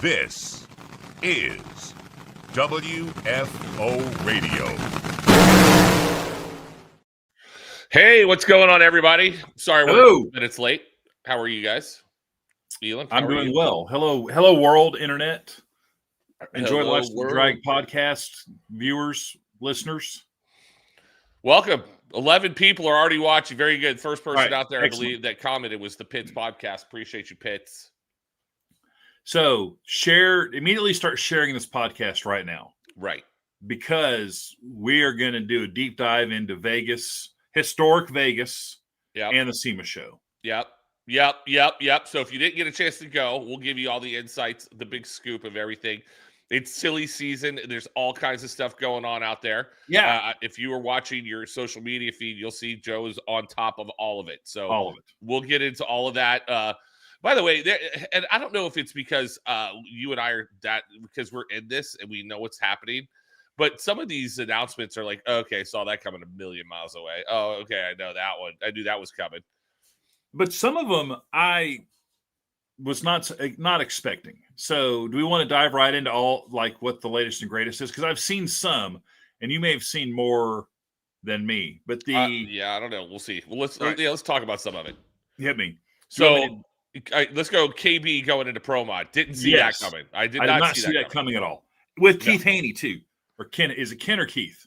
This is WFO Radio. Hey, what's going on, everybody? Sorry, we're a few minutes late. How are you guys? Elon, I'm doing well. Hello, world, internet. Enjoy the Life's Drag podcast, viewers, listeners. Welcome. 11 people are already watching. Very good. First person out there, excellent. I believe, that commented was the Pitts podcast. Appreciate you, Pitts. So immediately start sharing this podcast right now. Right. Because we are going to do a deep dive into Vegas, historic Vegas, and the SEMA show. Yep. So if you didn't get a chance to go, we'll give you all the insights, the big scoop of everything. It's silly season. There's all kinds of stuff going on out there. Yeah. If you were watching your social media feed, you'll see Joe is on top of all of it. So all of it. We'll get into all of that. By the way, and I don't know if it's because you and I are because we're in this and we know what's happening, but some of these announcements are like, okay, saw that coming a million miles away. Oh, okay, I know that one. I knew that was coming. But some of them I was not expecting. So do we want to dive right into all like what the latest and greatest is? Because I've seen some, and you may have seen more than me. But I don't know. We'll see. Well, let's talk about some of it. Hit me. So let's go. KB going into Pro Mod. Didn't see that coming. I did not see that coming at all. With Keith Haney too, or Ken? Is it Ken or Keith?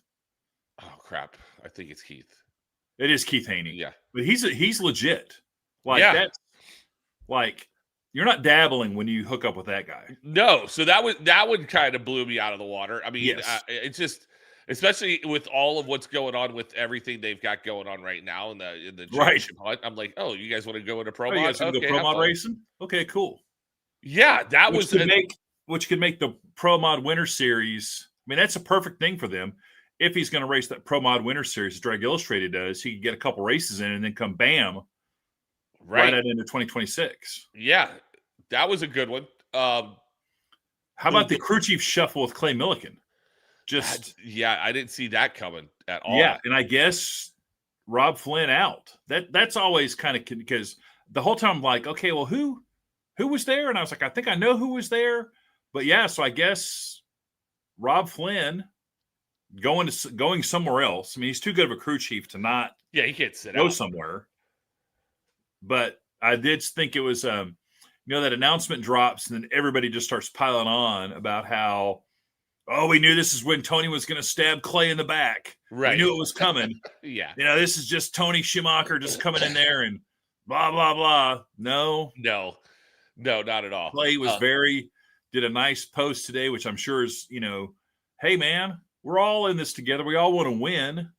Oh crap! I think it's Keith. It is Keith Haney. Yeah, but he's legit. That's like you're not dabbling when you hook up with that guy. No, so that one kind of blew me out of the water. I mean, it's just. Especially with all of what's going on with everything they've got going on right now in the championship hunt. I'm like, oh, you guys want to go into Pro Mod? You guys want to go Pro Mod racing? Okay, cool. Yeah, which could make the Pro Mod Winter Series. I mean, that's a perfect thing for them. If he's going to race that Pro Mod Winter Series, Drag Illustrated does, he can get a couple races in and then come bam, right out into 2026. Yeah, that was a good one. How about the crew chief shuffle with Clay Millican? I didn't see that coming at all. Yeah, and I guess Rob Flynn out. That's always kind of because the whole time I'm like, okay, well, who was there? And I was like, I think I know who was there, but yeah, so I guess Rob Flynn going somewhere else. I mean, he's too good of a crew chief to not. Yeah, he can't go somewhere. But I did think it was, that announcement drops and then everybody just starts piling on about how. Oh, we knew this is when Tony was going to stab Clay in the back. Right. We knew it was coming. Yeah. This is just Tony Schumacher just coming in there and blah, blah, blah. No, not at all. Clay was did a nice post today, which I'm sure is, hey, man, we're all in this together. We all want to win.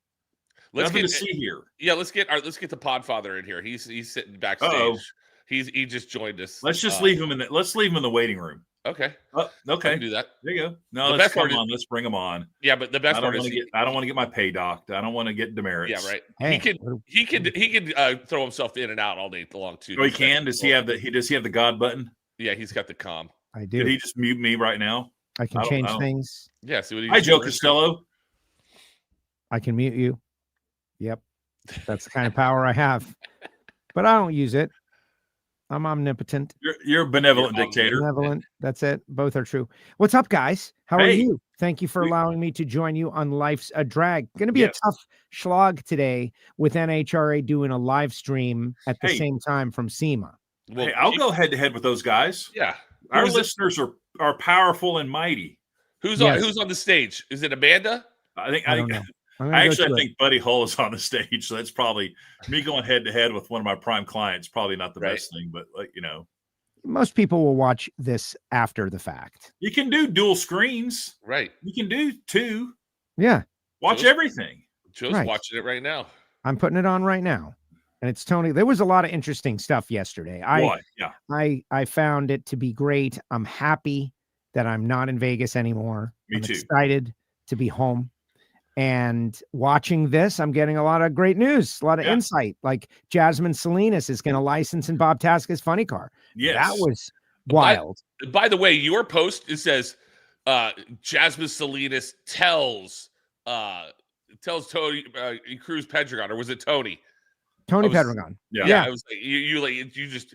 Nothing to see here. Yeah, let's get the Podfather in here. He's sitting backstage. Uh-oh. He just joined us. Let's just leave him in the waiting room. Okay. Okay. I can do that. There you go. No, let's bring him on. Yeah, but the best part is I don't want to get my pay docked. I don't want to get demerits. Yeah, right. Hey. He can throw himself in and out all day long too. Oh, he can? Does he have the God button? Yeah, he's got the comm. I do. Did he just mute me right now? I can change things. Yeah, see what Hi, Joe Castello. I can mute you. Yep. That's the kind of power I have. But I don't use it. I'm omnipotent. You're a benevolent dictator. Benevolent. That's it. Both are true. What's up, guys? How are you? Thank you for allowing me to join you on Life's a Drag. Going to be a tough slog today with NHRA doing a live stream at the same time from SEMA. Well, I'll go head to head with those guys. Yeah. Our listeners are powerful and mighty. Who's on the stage? Is it Amanda? I think Buddy Hull is on the stage, so that's probably me going head to head with one of my prime clients. Probably not the best thing, but most people will watch this after the fact. You can do dual screens, right? You can do two. Yeah, watch everything. Joe's watching it right now. I'm putting it on right now, and it's Tony. There was a lot of interesting stuff yesterday. I found it to be great. I'm happy that I'm not in Vegas anymore. I'm excited to be home. And watching this, I'm getting a lot of great news, a lot of insight. Like Jasmine Salinas is going to license in Bob Tasca's funny car. Yes. That was wild. By the way, your post, it says Jasmine Salinas tells Tony Cruz Pedregon, or was it Tony? Pedregon. Yeah. I was like, you just.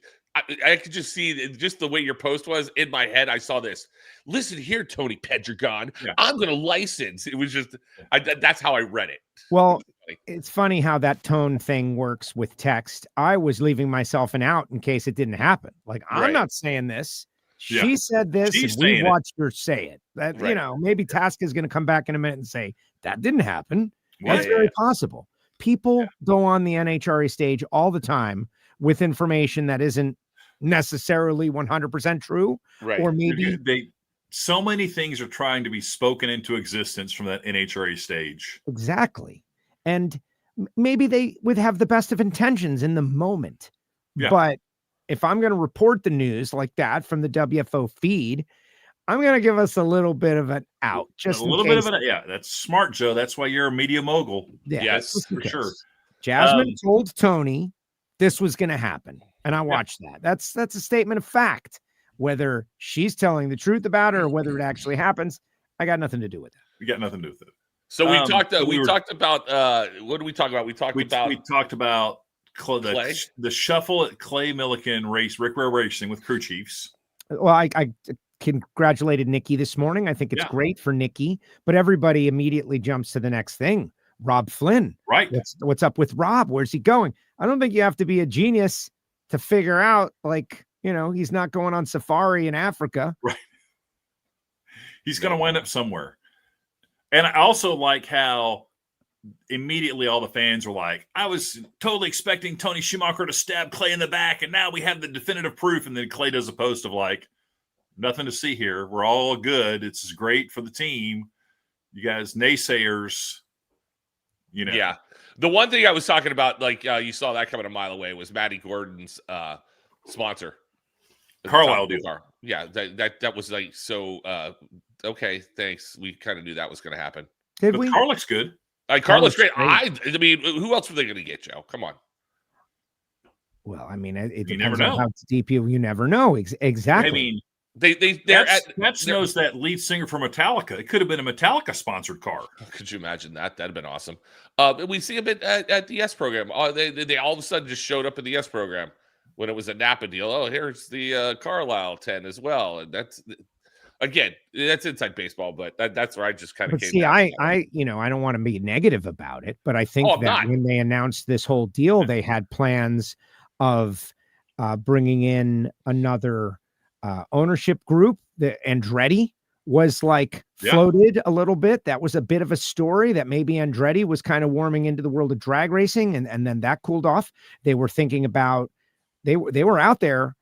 I could just see just the way your post was in my head. I saw this. Listen here, Tony Pedregon. Yeah. I'm going to license. It was just, that's how I read it. Well, it's funny how that tone thing works with text. I was leaving myself an out in case it didn't happen. Like, I'm not saying this. She said this, and we watched her say it. That, maybe Task is going to come back in a minute and say, that didn't happen. That's very possible. People go on the NHRA stage all the time with information that isn't necessarily 100% true, or maybe so many things are trying to be spoken into existence from that NHRA stage. Exactly. And maybe they would have the best of intentions in the moment. But if I'm going to report the news like that from the WFO feed, I'm going to give us a little bit of an out. Just a little bit of an that's smart, Joe. That's why you're a media mogul. Yes, for sure. Jasmine told Tony this was going to happen. And I watched that. That's a statement of fact. Whether she's telling the truth about it or whether it actually happens, I got nothing to do with it. We got nothing to do with it. So we talked. We talked about what did we talk about? We talked about the shuffle at Clay Milliken Rick Rare Racing with crew chiefs. Well, I congratulated Nikki this morning. I think it's great for Nikki, but everybody immediately jumps to the next thing. Rob Flynn. Right. What's up with Rob? Where's he going? I don't think you have to be a genius to figure out, he's not going on safari in Africa. Right. He's going to wind up somewhere. And I also like how immediately all the fans were like, I was totally expecting Tony Schumacher to stab Clay in the back, and now we have the definitive proof. And then Clay does a post of nothing to see here. We're all good. It's great for the team. You guys naysayers, Yeah. The one thing I was talking about, you saw that coming a mile away, was Matty Gordon's sponsor. Carlisle deal. Yeah, that was so okay, thanks. We kind of knew that was going to happen. Did we? Car looks good. Car looks great. I mean, who else were they going to get, Joe? Come on. Well, I mean, it depends on how deep you never know. Exactly. I mean, That knows that lead singer for Metallica. It could have been a Metallica sponsored car. Could you imagine that? That'd have been awesome. We see a bit at the S program. They all of a sudden just showed up in the S program when it was a Napa deal. Oh, here's the Carlisle 10 as well. And that's inside baseball, but that's where I just kind of came. See, I don't want to be negative about it, but I think when they announced this whole deal, they had plans of bringing in another ownership group. The Andretti was floated a little bit. That was a bit of a story that maybe Andretti was kind of warming into the world of drag racing, and then that cooled off. They were thinking about they were out there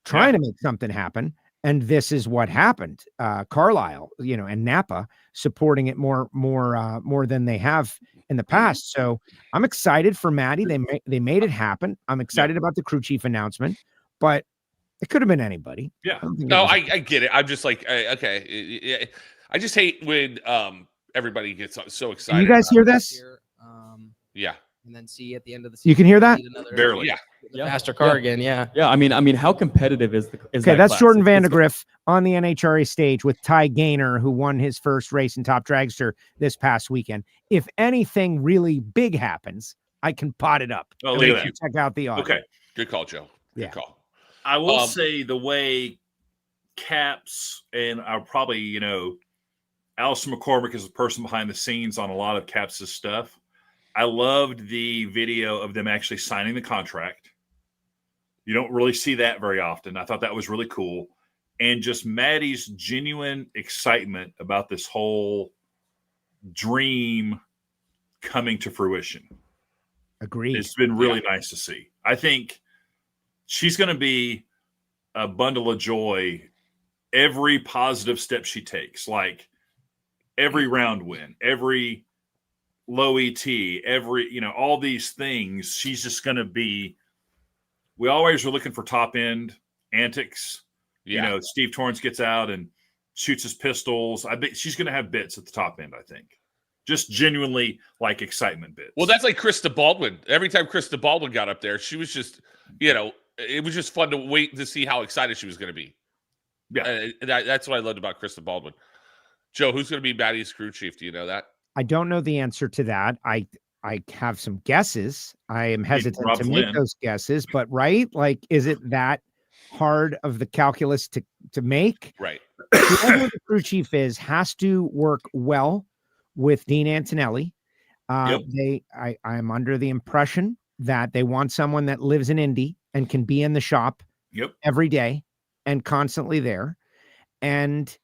trying to make something happen, and this is what happened. Carlisle, and Napa supporting it more than they have in the past. So I'm excited for Maddie. They made it happen. I'm excited about the crew chief announcement, but it could have been anybody. Yeah. No, I get it. I'm just okay. I just hate when everybody gets so excited. You guys hear this? Yeah. And then see at the end of the season. You can hear that? Barely. Yeah. Faster car again. Yeah. Yeah. I mean, how competitive is okay? That's Jordan Vandergriff on the NHRA stage with Ty Gaynor, who won his first race in Top Dragster this past weekend. If anything really big happens, I can pot it up. Oh, check out the audio. Okay. Good call, Joe. Good call. I will say the way Caps and probably, Allison McCormick is the person behind the scenes on a lot of Caps' stuff. I loved the video of them actually signing the contract. You don't really see that very often. I thought that was really cool. And just Maddie's genuine excitement about this whole dream coming to fruition. Agreed. It's been really nice to see. I think she's going to be a bundle of joy every positive step she takes, like every round win, every low ET, all these things. She's just going to be, we always were looking for top end antics. Yeah. Steve Torrance gets out and shoots his pistols. I bet she's going to have bits at the top end, I think. Just genuinely excitement bits. Well, that's like Krista Baldwin. Every time Krista Baldwin got up there, she was just, it was just fun to wait to see how excited she was going to be. Yeah. That's what I loved about Krista Baldwin. Joe, who's going to be Maddie's crew chief? Do you know that? I don't know the answer to that. I I have some guesses. I am hesitant Rob to Flynn. make those guesses, but right, like, is it that hard of the calculus to make? Right. Whoever the crew chief is has to work well with Dean Antonelli. I'm under the impression that they want someone that lives in Indy and can be in the shop every day and constantly there. And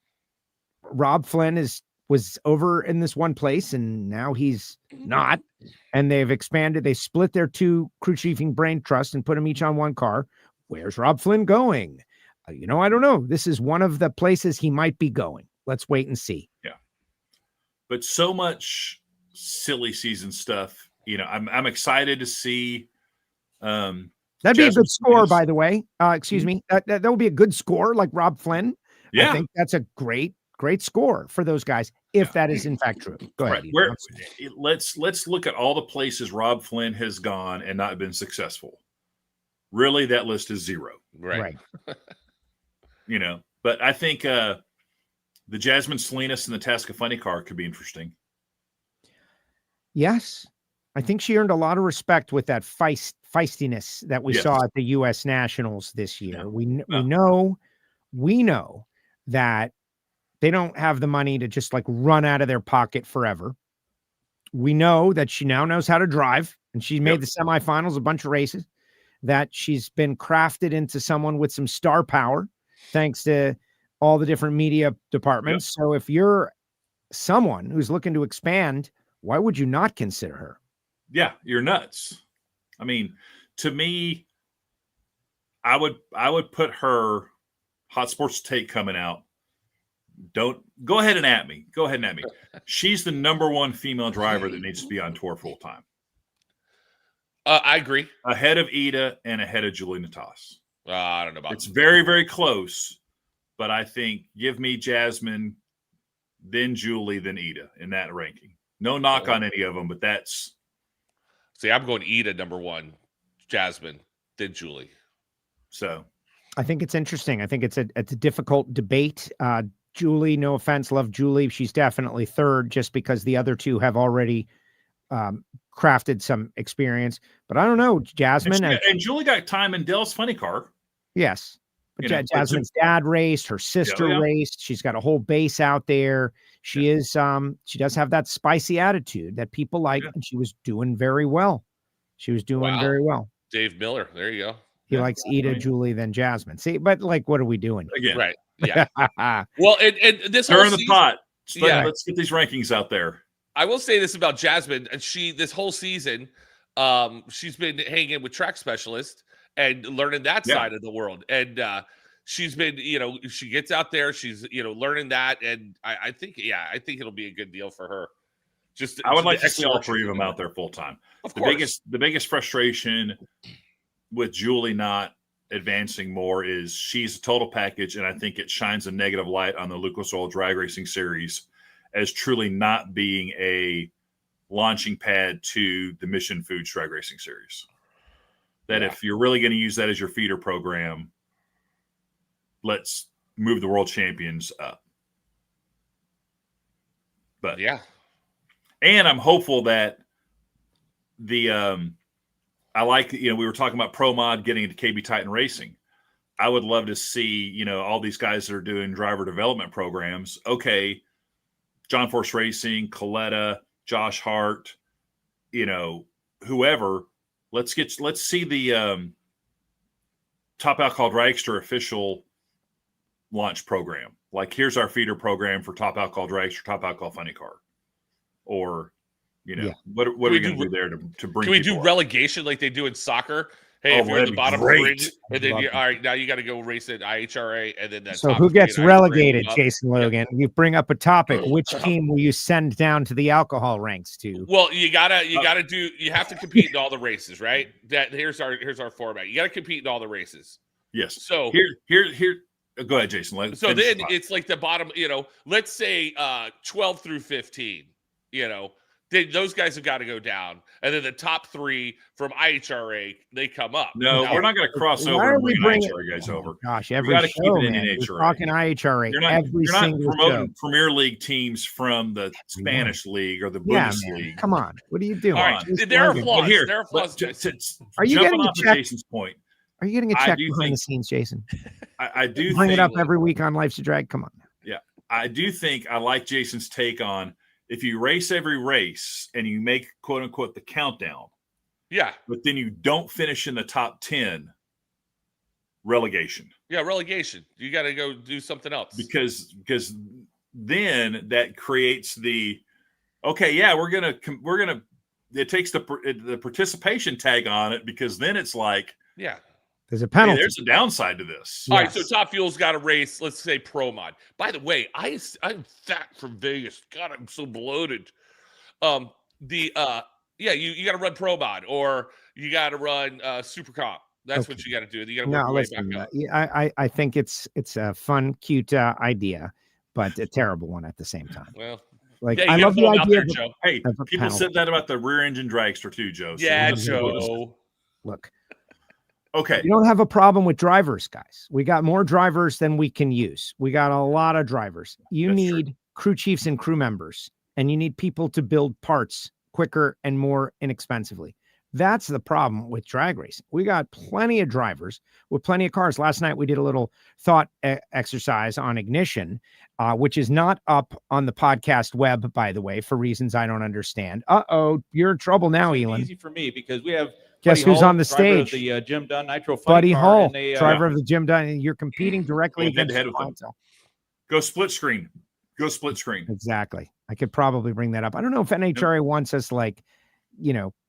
Rob Flynn was over in this one place, and now he's not. And they've expanded. They split their two crew chiefing brain trust and put them each on one car. Where's Rob Flynn going? I don't know. This is one of the places he might be going. Let's wait and see. Yeah. But so much silly season stuff. I'm excited to see. That'd be a good score, by the way. Excuse me. That would be a good score, like Rob Flynn. Yeah. I think that's a great score for those guys, if that is in fact true. Go ahead. Let's look at all the places Rob Flynn has gone and not been successful. Really, that list is 0. Right. But I think the Jasmine Salinas and the Tasca Funny car could be interesting. Yes. I think she earned a lot of respect with that feistiness that we saw at the U.S. Nationals this year. Yeah. We know that they don't have the money to just like run out of their pocket forever. We know that she now knows how to drive, and she made the semifinals, a bunch of races, that she's been crafted into someone with some star power, thanks to all the different media departments. So if you're someone who's looking to expand, why would you not consider her? Yeah, you're nuts. I mean, to me, I would put her Hot Sports Take coming out. Don't go ahead and at me. Go ahead and at me. She's the #1 female driver that needs to be on tour full time. I agree. Ahead of Ida and ahead of Julie Natas. I don't know about it's very, very close, but I think give me Jasmine, then Julie, then Ida in that ranking. No knock on any of them, but that's. See, I'm going Ida #1, Jasmine, then Julie. So, I think it's interesting. I think it's a difficult debate. Julie, no offense, love Julie. She's definitely third, just because the other two have already crafted some experience. But I don't know, Jasmine and Julie got time in Dell's Funny car. Yes, but Jasmine's dad raced, her sister raced. She's got a whole base out there. She is she does have that spicy attitude that people like, and she was doing very well. She was doing very well. Dave Miller, there you go. He likes Ida, Julie, then Jasmine. See, but like, what are we doing again? Right? Yeah. Well, and this they're in the pot. Let's get these rankings out there. I will say this about Jasmine, and this whole season, she's been hanging with track specialists and learning that side of the world. And she's been, she gets out there, she's, learning that. And I think it'll be a good deal for her. I would like to see all three of them out there full time. Of course. The biggest frustration with Julie not advancing more is she's a total package, and I think it shines a negative light on the Lucas Oil Drag Racing Series as truly not being a launching pad to the Mission Foods Drag Racing Series. That if you're really going to use that as your feeder program, let's move the world champions up. But and I'm hopeful that I like, we were talking about Pro Mod getting into KB Titan Racing. I would love to see, all these guys that are doing driver development programs. Okay, John Force Racing, Coletta, Josh Hart, whoever. Let's see the Top Alcohol Dragster official launch program. Like, here's our feeder program for Top Alcohol Dragster, Top Alcohol Funny Car, or. What are we going to do there to bring? Can we do relegation like they do in soccer? Hey, if you're at the bottom of the ring, and then all right, now you got to go race at IHRA, and then so who gets relegated? Jason Logan, you bring up a topic. Which team will you send down to the alcohol ranks to? Well, you have to compete in all the races, right? Here's our format. You got to compete in all the races. Yes. So here. Go ahead, Jason. So then it's like the bottom. Let's say 12 through 15. those guys have got to go down, and then the top 3 from IHRA they come up. No, we're not going to cross over and bring IHRA guys over. Gosh, we every got to show, keep it in man, NHRA. we're talking IHRA. You're not promoting Premier League teams from the Spanish league or the Bundesliga. Come on, what are you doing? All right, there are flaws. Here, there are flaws. Are you getting a check? Jason's point? Are you getting a check behind the scenes, Jason? I do bring it up every week on Life's a Drag. Come on. Yeah, I do think I like Jason's take on if you race every race and you make quote unquote the countdown. Yeah. But then you don't finish in the top 10, relegation. Yeah, relegation. You got to go do something else. Because then that creates the okay, yeah, we're going to it takes the participation tag on it because then it's like yeah. There's a penalty. Hey, there's a downside to this. All right, so Top Fuel's got a race. Let's say Pro Mod. By the way, I'm fat from Vegas. God, I'm so bloated. You got to run Pro Mod or you got to run Super Comp. That's what you got to do. You got to work your way back up. I think it's a fun, cute idea, but a terrible one at the same time. Well, like yeah, I love the idea. Joe. Hey, people said that about the rear engine dragster too, Joe. So yeah, Joe. Look. Okay. You don't have a problem with drivers, guys. We got more drivers than we can use. We got a lot of drivers. You need crew chiefs and crew members, and you need people to build parts quicker and more inexpensively. That's the problem with drag racing. We got plenty of drivers with plenty of cars. Last night, we did a little thought exercise on ignition, which is not up on the podcast web, by the way, for reasons I don't understand. You're in trouble now, Elon. Easy for me because we have Guess Buddy who's Hull, on the stage? The Jim Dunn Nitro Fight Buddy car, Hull, and they, driver of the Jim Dunn. You're competing directly against head with them. Go split screen. Exactly. I could probably bring that up. I don't know if NHRA wants us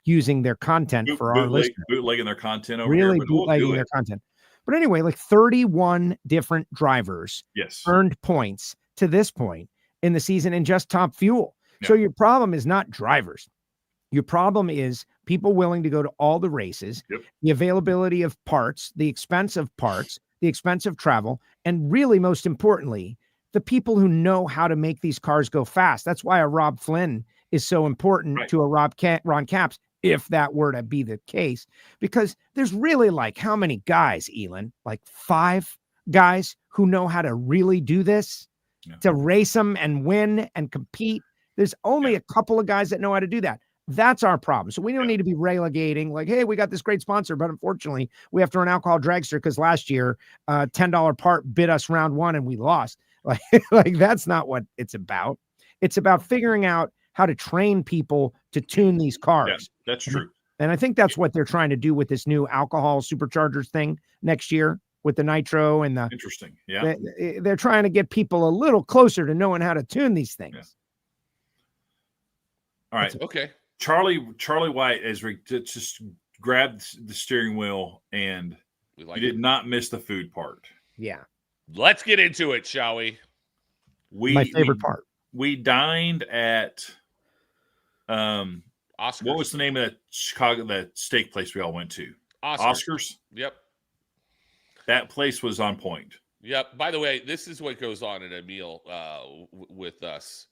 using their content for our listeners. Bootlegging their content over really here. Bootlegging their content. But anyway, like 31 different drivers earned points to this point in the season in just Top Fuel. Yeah. So your problem is not drivers. Your problem is people willing to go to all the races, the availability of parts, the expense of parts, the expense of travel, and really, most importantly, the people who know how to make these cars go fast. That's why a Rob Flynn is so important to a Ron Capps, if that were to be the case, because there's really how many guys, Elon? Like 5 guys who know how to really do this, to race them and win and compete. There's only a couple of guys that know how to do that. That's our problem. So we don't need to be relegating hey, we got this great sponsor, but unfortunately we have to run alcohol dragster because last year $10 part bid us round 1 and we lost. Like that's not what it's about. It's about figuring out how to train people to tune these cars. Yeah, that's true. And I think that's what they're trying to do with this new alcohol superchargers thing next year with the nitro and the interesting. Yeah. They're trying to get people a little closer to knowing how to tune these things. Yeah. All right. Okay. Charlie White as we just grabbed the steering wheel and you did not miss the food part. Yeah. Let's get into it, shall we? My favorite part. We dined at Oscars. What was the name of that steak place we all went to? Oscars. Yep. That place was on point. Yep. By the way, this is what goes on at a meal with us.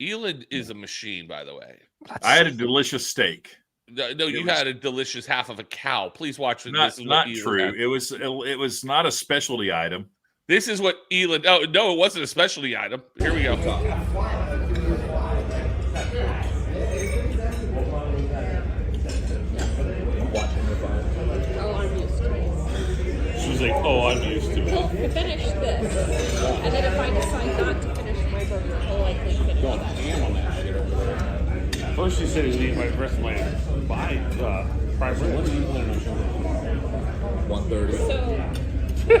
Elon is a machine, by the way. I had a delicious steak. No, you had a delicious half of a cow. Please watch it. Not true. Had. It was not a specialty item. This is what Elon. Oh no, it wasn't a specialty item. Here we go. She's like, "Oh, I'm used to it." We'll finish this, and then if I decide not to finish my burger, I'll likely finish that. First, you said you need my rest of my prime rib. 1:30. So,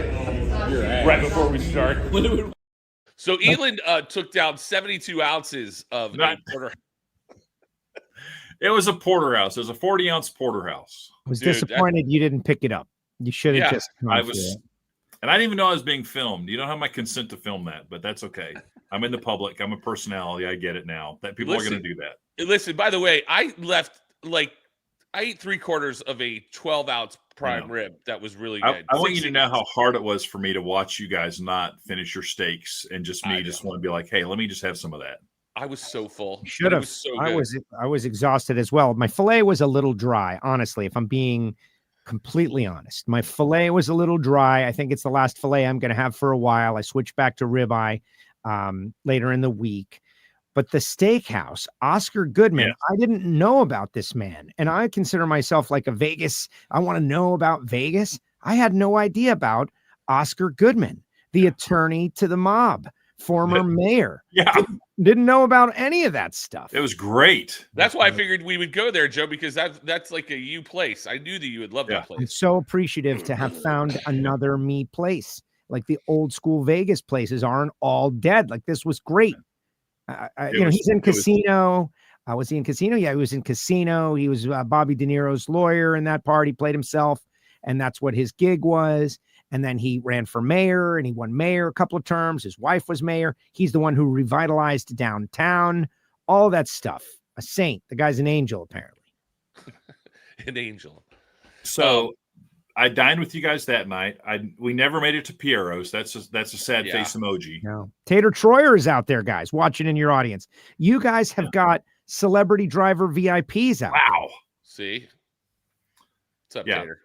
right before we start. So Elon took down 72 ounces of a porter. It was a porterhouse. It was a 40-ounce porterhouse. I was disappointed you didn't pick it up. You should have just. I was, and I didn't even know I was being filmed. You don't have my consent to film that, but that's okay. I'm in the public. I'm a personality. I get it now that people are going to do that. Listen, by the way, I ate 3/4 of a 12-ounce prime rib. That was really good. I want you to know how hard it was for me to watch you guys not finish your steaks and just want to be like, hey, let me just have some of that. I was so full. Should have. So I was exhausted as well. My filet was a little dry, honestly, if I'm being completely honest. My filet was a little dry. I think it's the last filet I'm going to have for a while. I switched back to ribeye later in the week. But the steakhouse, Oscar Goodman, I didn't know about this man. And I consider myself like a Vegas. I want to know about Vegas. I had no idea about Oscar Goodman, the attorney to the mob, former mayor. Yeah. Didn't know about any of that stuff. It was great. That's why I figured we would go there, Joe, because that's like a you place. I knew that you would love that place. I'm so appreciative to have found another me place. Like the old school Vegas places aren't all dead. Like this was great. He's in Casino. Was he in Casino? Yeah, he was in Casino. He was Bobby De Niro's lawyer in that part. He played himself, and that's what his gig was. And then he ran for mayor, and he won mayor a couple of terms. His wife was mayor. He's the one who revitalized downtown. All that stuff. A saint. The guy's an angel, apparently. An angel. So I dined with you guys that night. We never made it to Piero's. That's a sad face emoji. No. Tater Troyer is out there, guys, watching in your audience. You guys have got celebrity driver VIPs out. Wow. See? What's up, Yeah. Tater?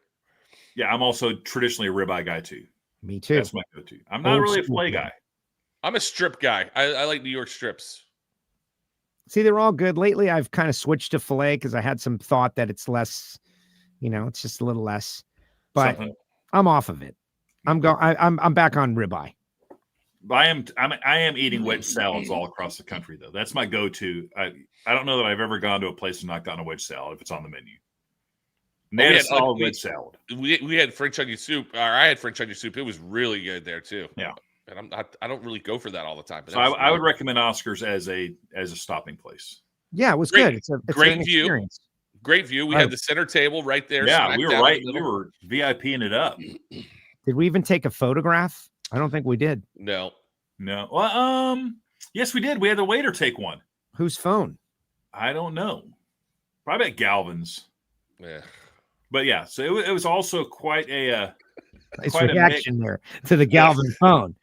Yeah, I'm also traditionally a ribeye guy too. Me too. That's my go-to. I'm not really a filet guy. I'm a strip guy. I like New York strips. See, they're all good. Lately, I've kind of switched to filet because I had some thought that it's less, it's just a little less. But I'm off of it. I'm back on ribeye. I am eating wedge salads all across the country though. That's my go-to. I don't know that I've ever gone to a place and not gotten a wedge salad if it's on the menu. And they had a solid wedge salad. We had French onion soup, or I had French onion soup. It was really good there too. Yeah. And I don't really go for that all the time. But so I would recommend Oscar's as a stopping place. Yeah, it was good. It's great view. Experience. Great view. We had the center table right there. Yeah, we were right. We were VIPing it up. Did we even take a photograph? I don't think we did. No. Well, yes, we did. We had the waiter take one. Whose phone? I don't know. Probably at Galvin's. Yeah. But yeah, so it was also quite a quite reaction there to the Galvin phone.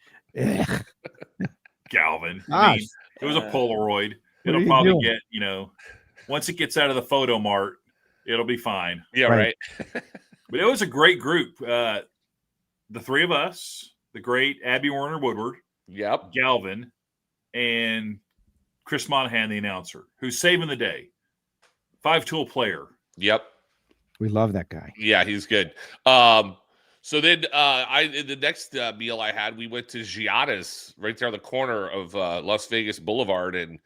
Galvin. I mean, it was a Polaroid. It'll probably get, once it gets out of the photo mart, it'll be fine. Yeah, right. But it was a great group. The three of us, the great Abby Warner Woodward, Galvin, and Chris Monahan, the announcer, who's saving the day. 5-tool player. Yep. We love that guy. Yeah, he's good. So then the next meal I had, we went to Giada's right there on the corner of Las Vegas Boulevard and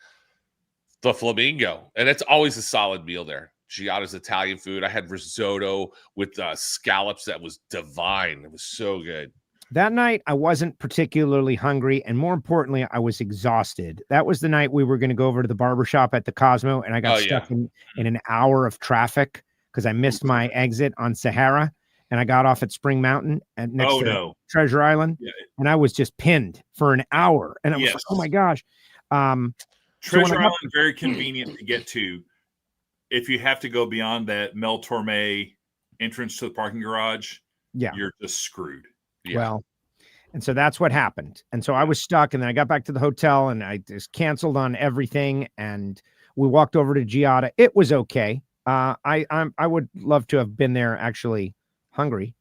the Flamingo. And it's always a solid meal there. Giada's Italian food. I had risotto with scallops that was divine. It was so good. That night, I wasn't particularly hungry. And more importantly, I was exhausted. That was the night we were going to go over to the barbershop at the Cosmo. And I got stuck in an hour of traffic because I missed my exit on Sahara. And I got off at Spring Mountain and next to Treasure Island. Yeah. And I was just pinned for an hour. And I was like, oh my gosh. Treasure Island, very convenient to get to. If you have to go beyond that Mel Torme entrance to the parking garage, you're just screwed. Yeah. Well, and so that's what happened. And so I was stuck, and then I got back to the hotel and I just canceled on everything. And we walked over to Giada. It was okay. I would love to have been there actually hungry.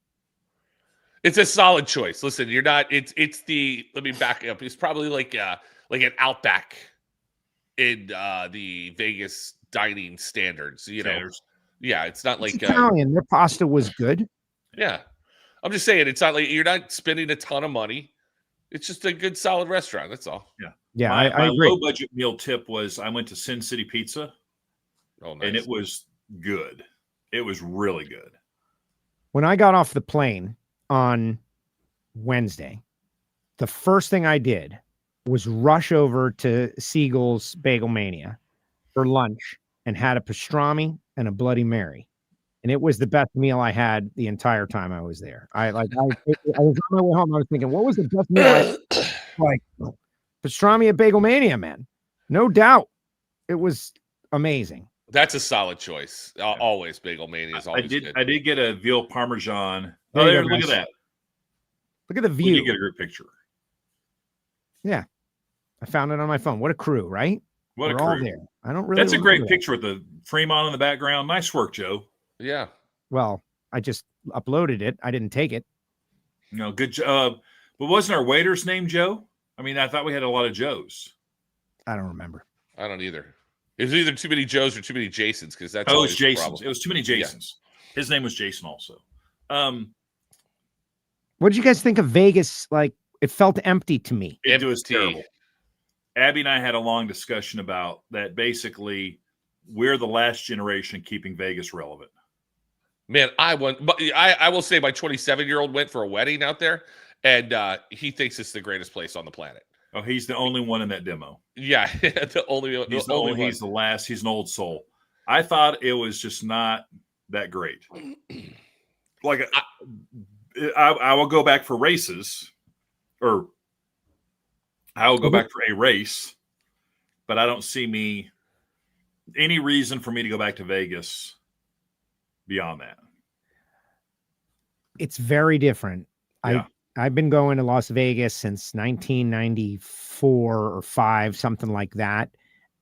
It's a solid choice. Listen, you're not, it's the, let me back up. It's probably like an Outback in the Vegas dining standards, know. Yeah, it's not like Italian. Their pasta was good. Yeah. I'm just saying, it's not like you're not spending a ton of money. It's just a good, solid restaurant. That's all. Yeah. Yeah. My I agree. low budget meal tip was I went to Sin City Pizza. Oh, nice. And it was good. It was really good. When I got off the plane on Wednesday, the first thing I did was rush over to Siegel's Bagel Mania for lunch and had a pastrami and a Bloody Mary. And it was the best meal I had the entire time I was there. I was on my way home. I was thinking, what was the best meal I had? Like pastrami at Bagel Mania, man. No doubt. It was amazing. That's a solid choice. Always Bagel Mania is always good. I did get a veal Parmesan. Oh, there, look at that. Look at the view. You get a great picture. Yeah. I found it on my phone. What a crew, right? What We're a all crew. there. I don't really. That's a great remember it. picture with the Fremont in the background. Nice work, Joe. Yeah. Well, I just uploaded it. I didn't take it. No, good job. But wasn't our waiter's name Joe? I mean, I thought we had a lot of Joes. I don't remember. I don't either. It was either too many Joes or too many Jasons because that's Oh, always it's the Jason's. problem. It was too many Jasons. Yeah. His name was Jason also. What did you guys think of Vegas? Like, it felt empty to me. It was terrible. Abby and I had a long discussion about that. Basically, we're the last generation keeping Vegas relevant. Man, I will say my 27-year-old went for a wedding out there, and he thinks it's the greatest place on the planet. Oh, he's the only one in that demo. Yeah, the only one. He's the last. He's an old soul. I thought it was just not that great. Like, I will go back for races, or I will go back for a race, but I don't see any reason for me to go back to Vegas beyond that. It's very different. Yeah. I've been going to Las Vegas since 1994 or 5, something like that,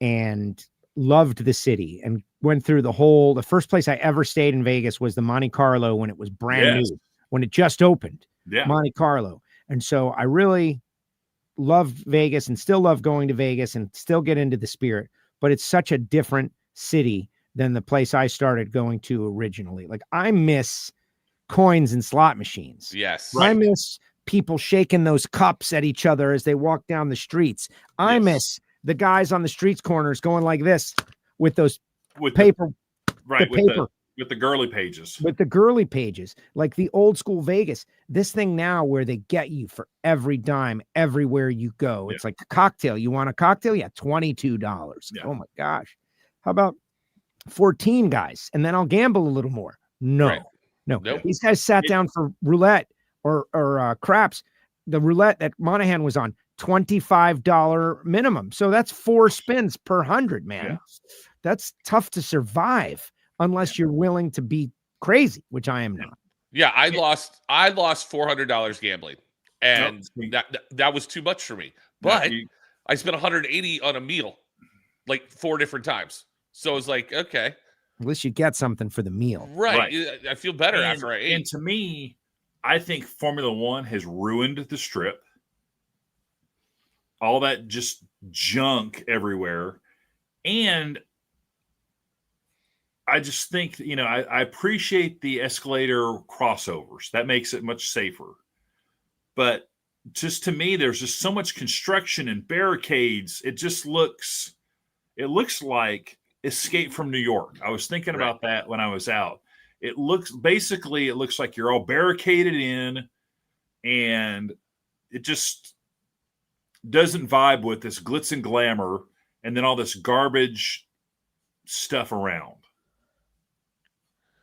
and loved the city and went through the first place I ever stayed in Vegas was the Monte Carlo when it was brand new, when it just opened. Yeah. Monte Carlo. And so I really loved Vegas and still love going to Vegas and still get into the spirit, but it's such a different city than the place I started going to originally. Like, I miss coins and slot machines. Yes. Right. I miss people shaking those cups at each other as they walk down the streets. I miss the guys on the streets corners going like this with those paper. With the girly pages. With the girly pages, like the old school Vegas. This thing now where they get you for every dime everywhere you go. It's like a cocktail. You want a cocktail? Yeah, $22. Yeah. Oh my gosh. How about 14 guys? And then I'll gamble a little more. No. Right. No. Nope. These guys sat down for roulette or craps. The roulette that Monahan was on, $25 minimum. So that's 4 spins per 100, man. Yeah. That's tough to survive unless you're willing to be crazy, which I am not. Yeah, I lost $400 gambling, and that was too much for me. But I spent $180 on a meal, like 4 different times. So I was like, okay. At least you get something for the meal. Right. I feel better after I ate. And to me, I think Formula One has ruined the strip. All that just junk everywhere. And I just think, I appreciate the escalator crossovers. That makes it much safer. But just to me, there's just so much construction and barricades. It looks like Escape from New York. I was thinking about that when I was out. It looks like you're all barricaded in, and it just doesn't vibe with this glitz and glamour and then all this garbage stuff around.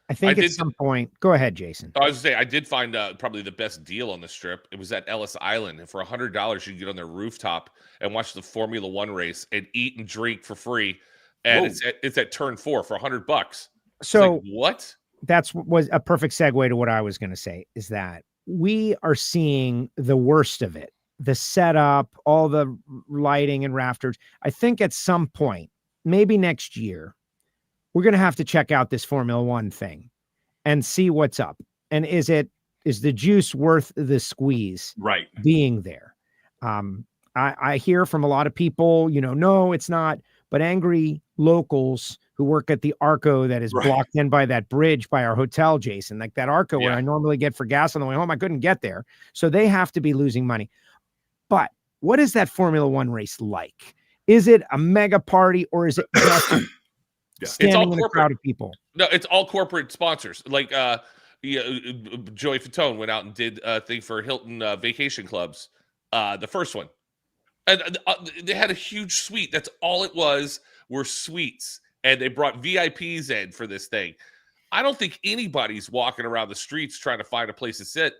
I think at some point, go ahead, Jason. I was going to say, I did find probably the best deal on the strip. It was at Ellis Island. And for $100, you can get on their rooftop and watch the Formula One race and eat and drink for free. And it's at turn 4 for $100. So like, what? That's was a perfect segue to what I was going to say, is that we are seeing the worst of it. The setup, all the lighting and rafters. I think at some point, maybe next year, we're going to have to check out this Formula One thing and see what's up. And is the juice worth the squeeze being there? I hear from a lot of people, no, it's not. But angry locals who work at the Arco that is blocked in by that bridge by our hotel, Jason, like that Arco where I normally get for gas on the way home. I couldn't get there. So they have to be losing money. But what is that Formula One race like? Is it a mega party, or is it just standing in a crowd of people? No, it's all corporate sponsors. Like Joey Fatone went out and did a thing for Hilton Vacation Clubs, the first one. And they had a huge suite. That's all it was, were suites. And they brought VIPs in for this thing. I don't think anybody's walking around the streets trying to find a place to sit,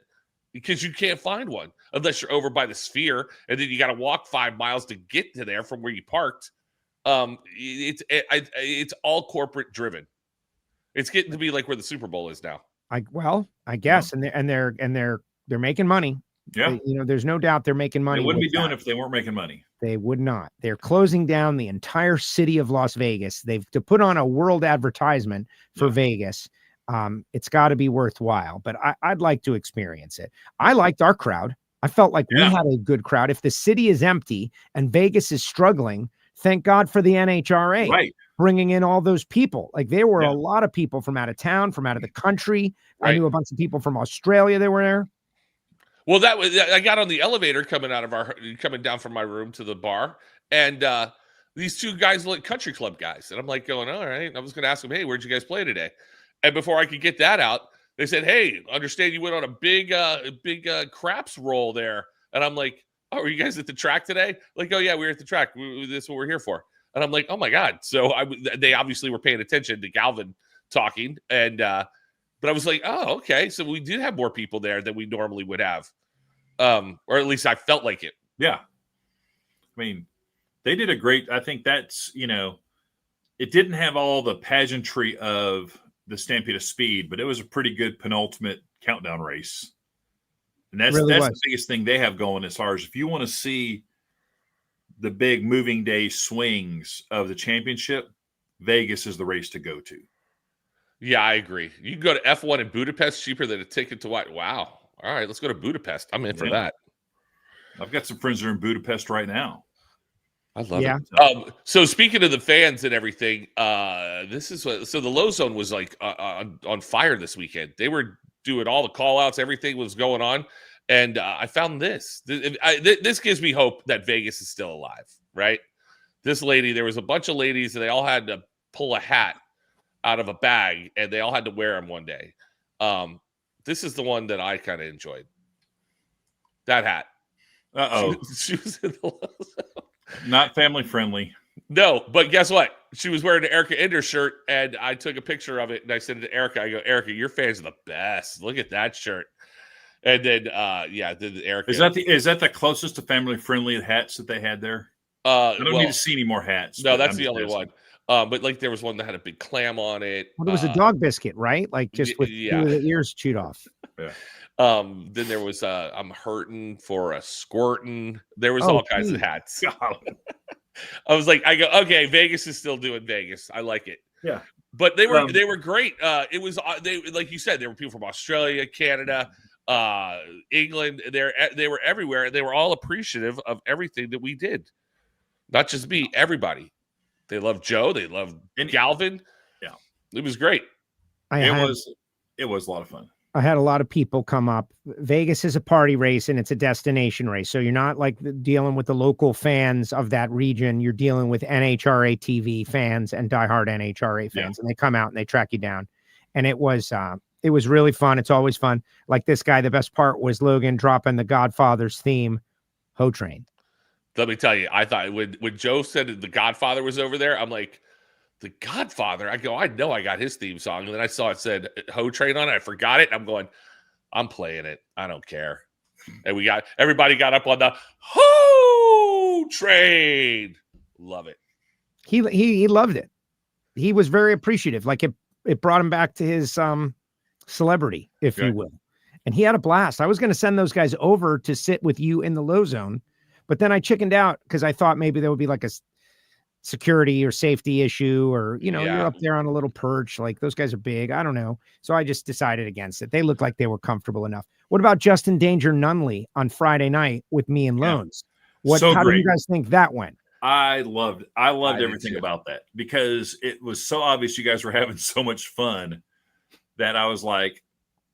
because you can't find one unless you're over by the Sphere. And then you got to walk 5 miles to get to there from where you parked. It's all corporate driven. It's getting to be like where the Super Bowl is now. I guess. And they're making money. Yeah. There's no doubt they're making money. They wouldn't be doing it if they weren't making money. They would not. They're closing down the entire city of Las Vegas. To put on a world advertisement for Vegas. It's got to be worthwhile, but I'd like to experience it. I liked our crowd. I felt like we had a good crowd. If the city is empty and Vegas is struggling, thank God for the NHRA bringing in all those people. Like there were a lot of people from out of town, from out of the country. I knew a bunch of people from Australia that were there. Well, I got on the elevator coming down from my room to the bar, and these two guys look country club guys, and I'm like going, all right. I was going to ask them, hey, where'd you guys play today? And before I could get that out, they said, hey, understand you went on a big craps roll there. And I'm like, oh, are you guys at the track today? Like, oh yeah, we were at the track. This is what we're here for. And I'm like, oh my God. So they obviously were paying attention to Galvin talking, and but I was like, oh, okay. So we did have more people there than we normally would have. Or at least I felt like it. Yeah. I mean, they did a great, I think that's, it didn't have all the pageantry of the Stampede of Speed, but it was a pretty good penultimate countdown race. And that's the biggest thing they have going as far as if you want to see the big moving day swings of the championship, Vegas is the race to go to. Yeah, I agree. You can go to F1 in Budapest, cheaper than a ticket to what? Wow. All right, let's go to Budapest. I'm in for that. I've got some friends that are in Budapest right now. I love it. So speaking of the fans and everything, this is what. So the Low Zone was like on fire this weekend. They were doing all the call outs. Everything was going on, and I found this. This gives me hope that Vegas is still alive. Right? This lady, there was a bunch of ladies, and they all had to pull a hat out of a bag, and they all had to wear them one day. This is the one that I kind of enjoyed. That hat. She was in the Low Zone. Not family friendly. No, but guess what? She was wearing an Erica Ender shirt, and I took a picture of it, and I sent it to Erica. I go, Erica, your fans are the best. Look at that shirt. And then, then Erica. Is that the closest to family friendly hats that they had there? I don't need to see any more hats. No, that's the only one. But like there was one that had a big clam on it. Well, it was a dog biscuit, right? Like just with the ears chewed off. Yeah. Then there was I'm hurting for a squirting. There was all kinds of hats. I was like, okay, Vegas is still doing Vegas. I like it. Yeah. But they were great. It was they like you said, there were people from Australia, Canada, England. They were everywhere, and they were all appreciative of everything that we did. Not just me, everybody. They loved Joe. They loved Galvin. Yeah, it was great. It was a lot of fun. I had a lot of people come up. Vegas is a party race and it's a destination race. So you're not like dealing with the local fans of that region. You're dealing with NHRA TV fans and diehard NHRA fans. And they come out and they track you down. And it was really fun. It's always fun. Like this guy, the best part was Logan dropping the Godfather's theme, Ho Train. Let me tell you, I thought when Joe said the Godfather was over there, I'm like, the Godfather. I go, I know I got his theme song. And then I saw it said Ho Train on it. I forgot it. I'm going, I'm playing it. I don't care. And everybody got up on the Ho Train. Love it. He loved it. He was very appreciative. Like it brought him back to his celebrity, if you will. And he had a blast. I was going to send those guys over to sit with you in the Low Zone, but then I chickened out because I thought maybe there would be like a security or safety issue, or you're up there on a little perch, like those guys are big. I don't know. So I just decided against it. They looked like they were comfortable enough. What about Justin Danger Nunley on Friday night with me and Loans? How do you guys think that went? I loved everything about that, because it was so obvious you guys were having so much fun that I was like,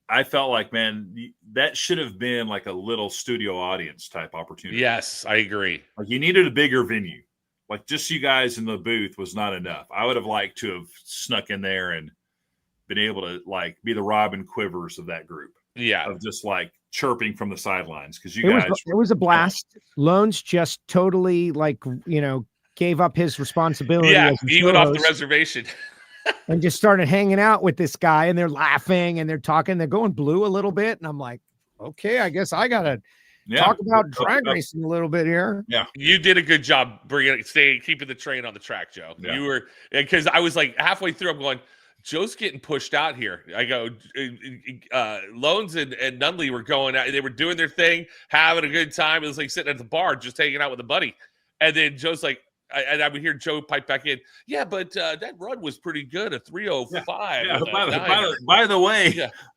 I felt like, man, that should have been like a little studio audience type opportunity. Yes, I agree. Like you needed a bigger venue. Like just you guys in the booth was not enough. I would have liked to have snuck in there and been able to like be the Robin Quivers of that group. Yeah. Of just like chirping from the sidelines. Because it was a blast. Loans just totally gave up his responsibility. Yeah, he went off the reservation. And just started hanging out with this guy, and they're laughing and they're talking. They're going blue a little bit. And I'm like, okay, I guess I got to talk about drag racing a little bit here. Yeah. You did a good job keeping the train on the track, Joe. Yeah. You were, because I was like halfway through, I'm going, Joe's getting pushed out here. I go, Loans and Nunley were going out. They were doing their thing, having a good time. It was like sitting at the bar, just hanging out with a buddy. And then Joe's like, I would hear Joe pipe back in. Yeah, but that run was pretty good, a 3:05. Yeah.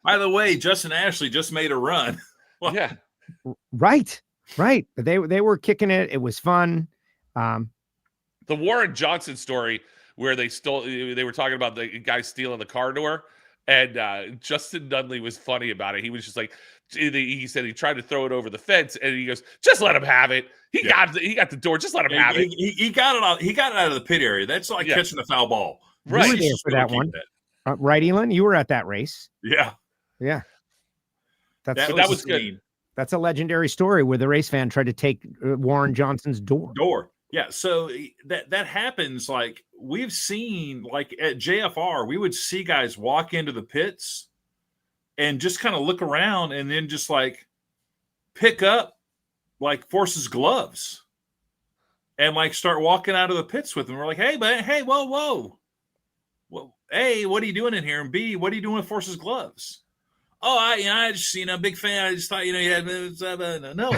By the way, Justin Ashley just made a run. Well, yeah. Right. They were kicking it. It was fun. The Warren Johnson story where they were talking about the guy stealing the car door, and Justin Nunley was funny about it. He was just like, he said he tried to throw it over the fence, and he goes, just let him have it. He got the door. Just let him have it. He got it out. He got it out of the pit area. That's like catching the foul ball. Right. You were there for that one. Right, Elon? You were at that race. Yeah. That was good. That's a legendary story where the race fan tried to take Warren Johnson's door. Yeah. So that happens. Like we've seen, like at JFR, we would see guys walk into the pits and just kind of look around and then just like pick up like Force's gloves and like start walking out of the pits with them. We're like, hey, man, hey, whoa. Well, A, what are you doing in here? And B, what are you doing with Force's gloves? Oh, I just, big fan. I just thought, you had no.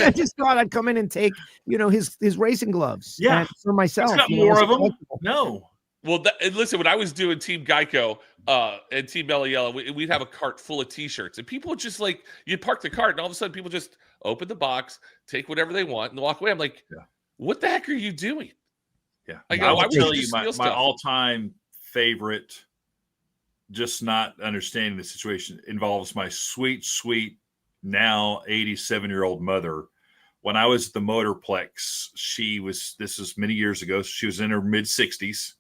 I just thought I'd come in and take, his racing gloves. Yeah, for myself. It's got more of them. No. Well, listen, when I was doing Team Geico and Team Yellow, we'd have a cart full of T-shirts, and people just like, you'd park the cart, and all of a sudden people just open the box, take whatever they want, and walk away. I'm like, what the heck are you doing? Yeah. I go, I will tell you my all-time favorite, just not understanding the situation, involves my sweet, now 87-year-old mother. When I was at the Motorplex, this was many years ago, she was in her mid-60s.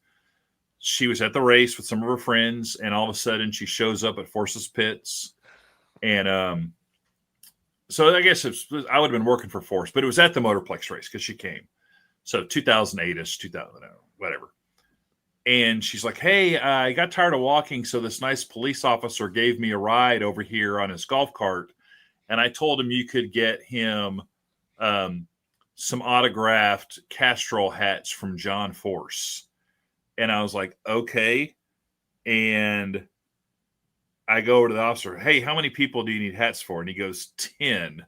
She was at the race with some of her friends, and all of a sudden she shows up at Force's pits. And so I guess I would have been working for Force, but it was at the Motorplex race because she came. So 2008-ish, 2000, whatever. And she's like, hey, I got tired of walking, so this nice police officer gave me a ride over here on his golf cart. And I told him you could get him some autographed Castrol hats from John Force. And I was like, okay. And I go over to the officer, hey, how many people do you need hats for? And he goes, 10.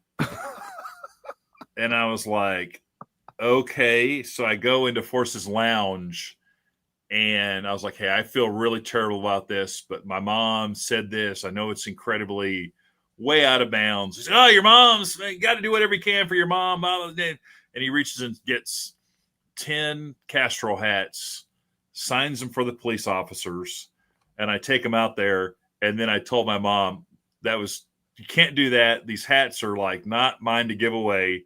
And I was like, okay. So I go into Force's lounge. And I was like, hey, I feel really terrible about this, but my mom said this. I know it's incredibly way out of bounds. He said, oh, your mom's got to do whatever you can for your mom. And he reaches and gets 10 Castrol hats, signs them for the police officers. And I take them out there. And then I told my mom you can't do that. These hats are like not mine to give away.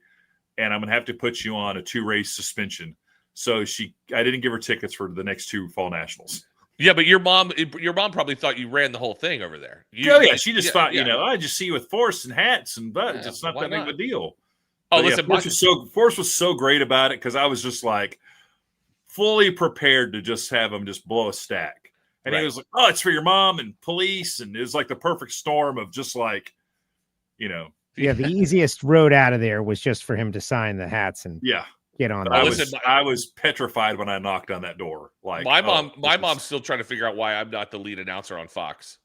And I'm going to have to put you on a 2-race suspension. So I didn't give her tickets for the next 2 fall nationals. Yeah, but your mom probably thought you ran the whole thing over there. She just thought, I just see you with Force and hats and buttons. It's not that big of a deal. Oh, listen, Force was so great about it because I was just like fully prepared to just have him just blow a stack. And he was like, oh, it's for your mom and police. And it was like the perfect storm of just like, Yeah, the easiest road out of there was just for him to sign the hats and get on. I was petrified when I knocked on that door. Like my mom's still trying to figure out why I'm not the lead announcer on Fox.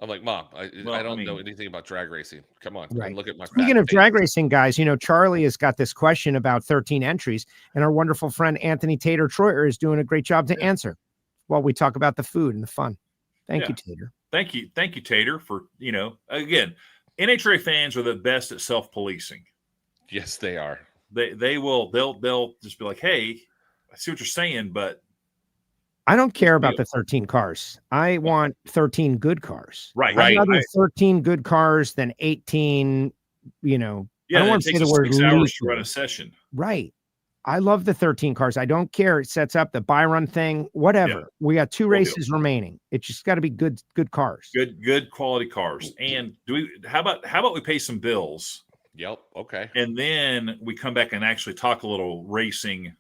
I'm like, Mom, I don't know anything about drag racing. Come on, look at my. Speaking of drag racing, guys, Charlie has got this question about 13 entries, and our wonderful friend Anthony Tater Troyer is doing a great job to answer while we talk about the food and the fun. Thank you, Tater. Thank you, Tater, for again, NHRA fans are the best at self-policing. Yes, they are. They'll just be like, hey, I see what you're saying, but I don't care about the 13 cars. I want 13 good cars. Right. I'd rather 13 good cars than 18, I don't want to say the word 6 hours to run a session. Right. I love the 13 cars. I don't care. It sets up the buy run thing, whatever. Yeah. We got 2 races remaining. It's just got to be good cars. Good quality cars. And how about we pay some bills? Yep. Okay. And then we come back and actually talk a little racing.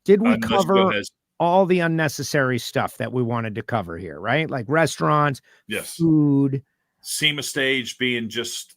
Did we cover all the unnecessary stuff that we wanted to cover here, right? Like restaurants, food. SEMA stage being just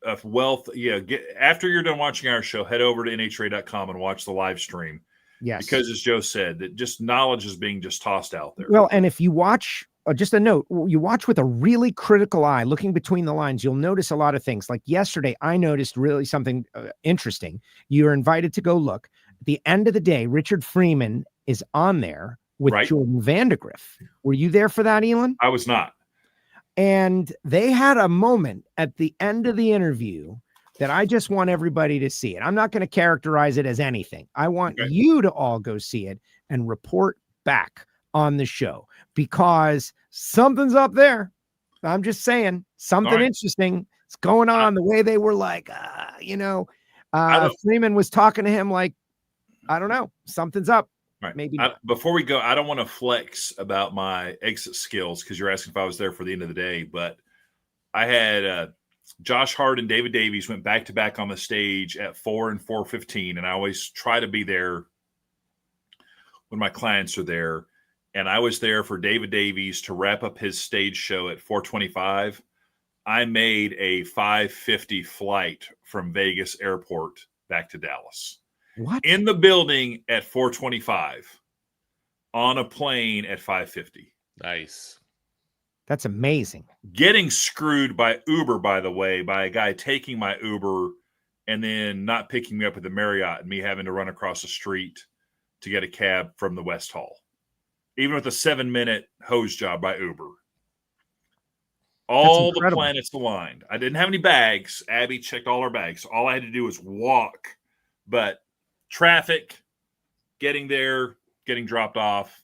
a wealth. Yeah. After you're done watching our show, head over to NHRA.com and watch the live stream. Yes. Because as Joe said, that just knowledge is being just tossed out there. Well, and if you watch, just a note, you watch with a really critical eye, looking between the lines, you'll notice a lot of things. Like yesterday, I noticed really something interesting. You're invited to go look. At the end of the day, Richard Freeman is on there with Jordan Vandergriff. Were you there for that, Elon? I was not. And they had a moment at the end of the interview that I just want everybody to see it. I'm not going to characterize it as anything. I want you to all go see it and report back on the show, because something's up there. I'm just saying something interesting is going on. The way they were like, Freeman was talking to him like, I don't know, something's up. Right. Maybe before we go, I don't want to flex about my exit skills because you're asking if I was there for the end of the day, but I had Josh Hart and David Davies went back to back on the stage at 4 and 4:15, and I always try to be there when my clients are there. And I was there for David Davies to wrap up his stage show at 4:25. I made a 5:50 flight from Vegas airport back to Dallas. What? In the building at 4:25, on a plane at 5:50. Nice. That's amazing. Getting screwed by Uber, by the way, by a guy taking my Uber and then not picking me up at the Marriott and me having to run across the street to get a cab from the West Hall. Even with a 7-minute hose job by Uber. All the planets aligned. I didn't have any bags. Abby checked all our bags. All I had to do was walk. But traffic, getting there, getting dropped off,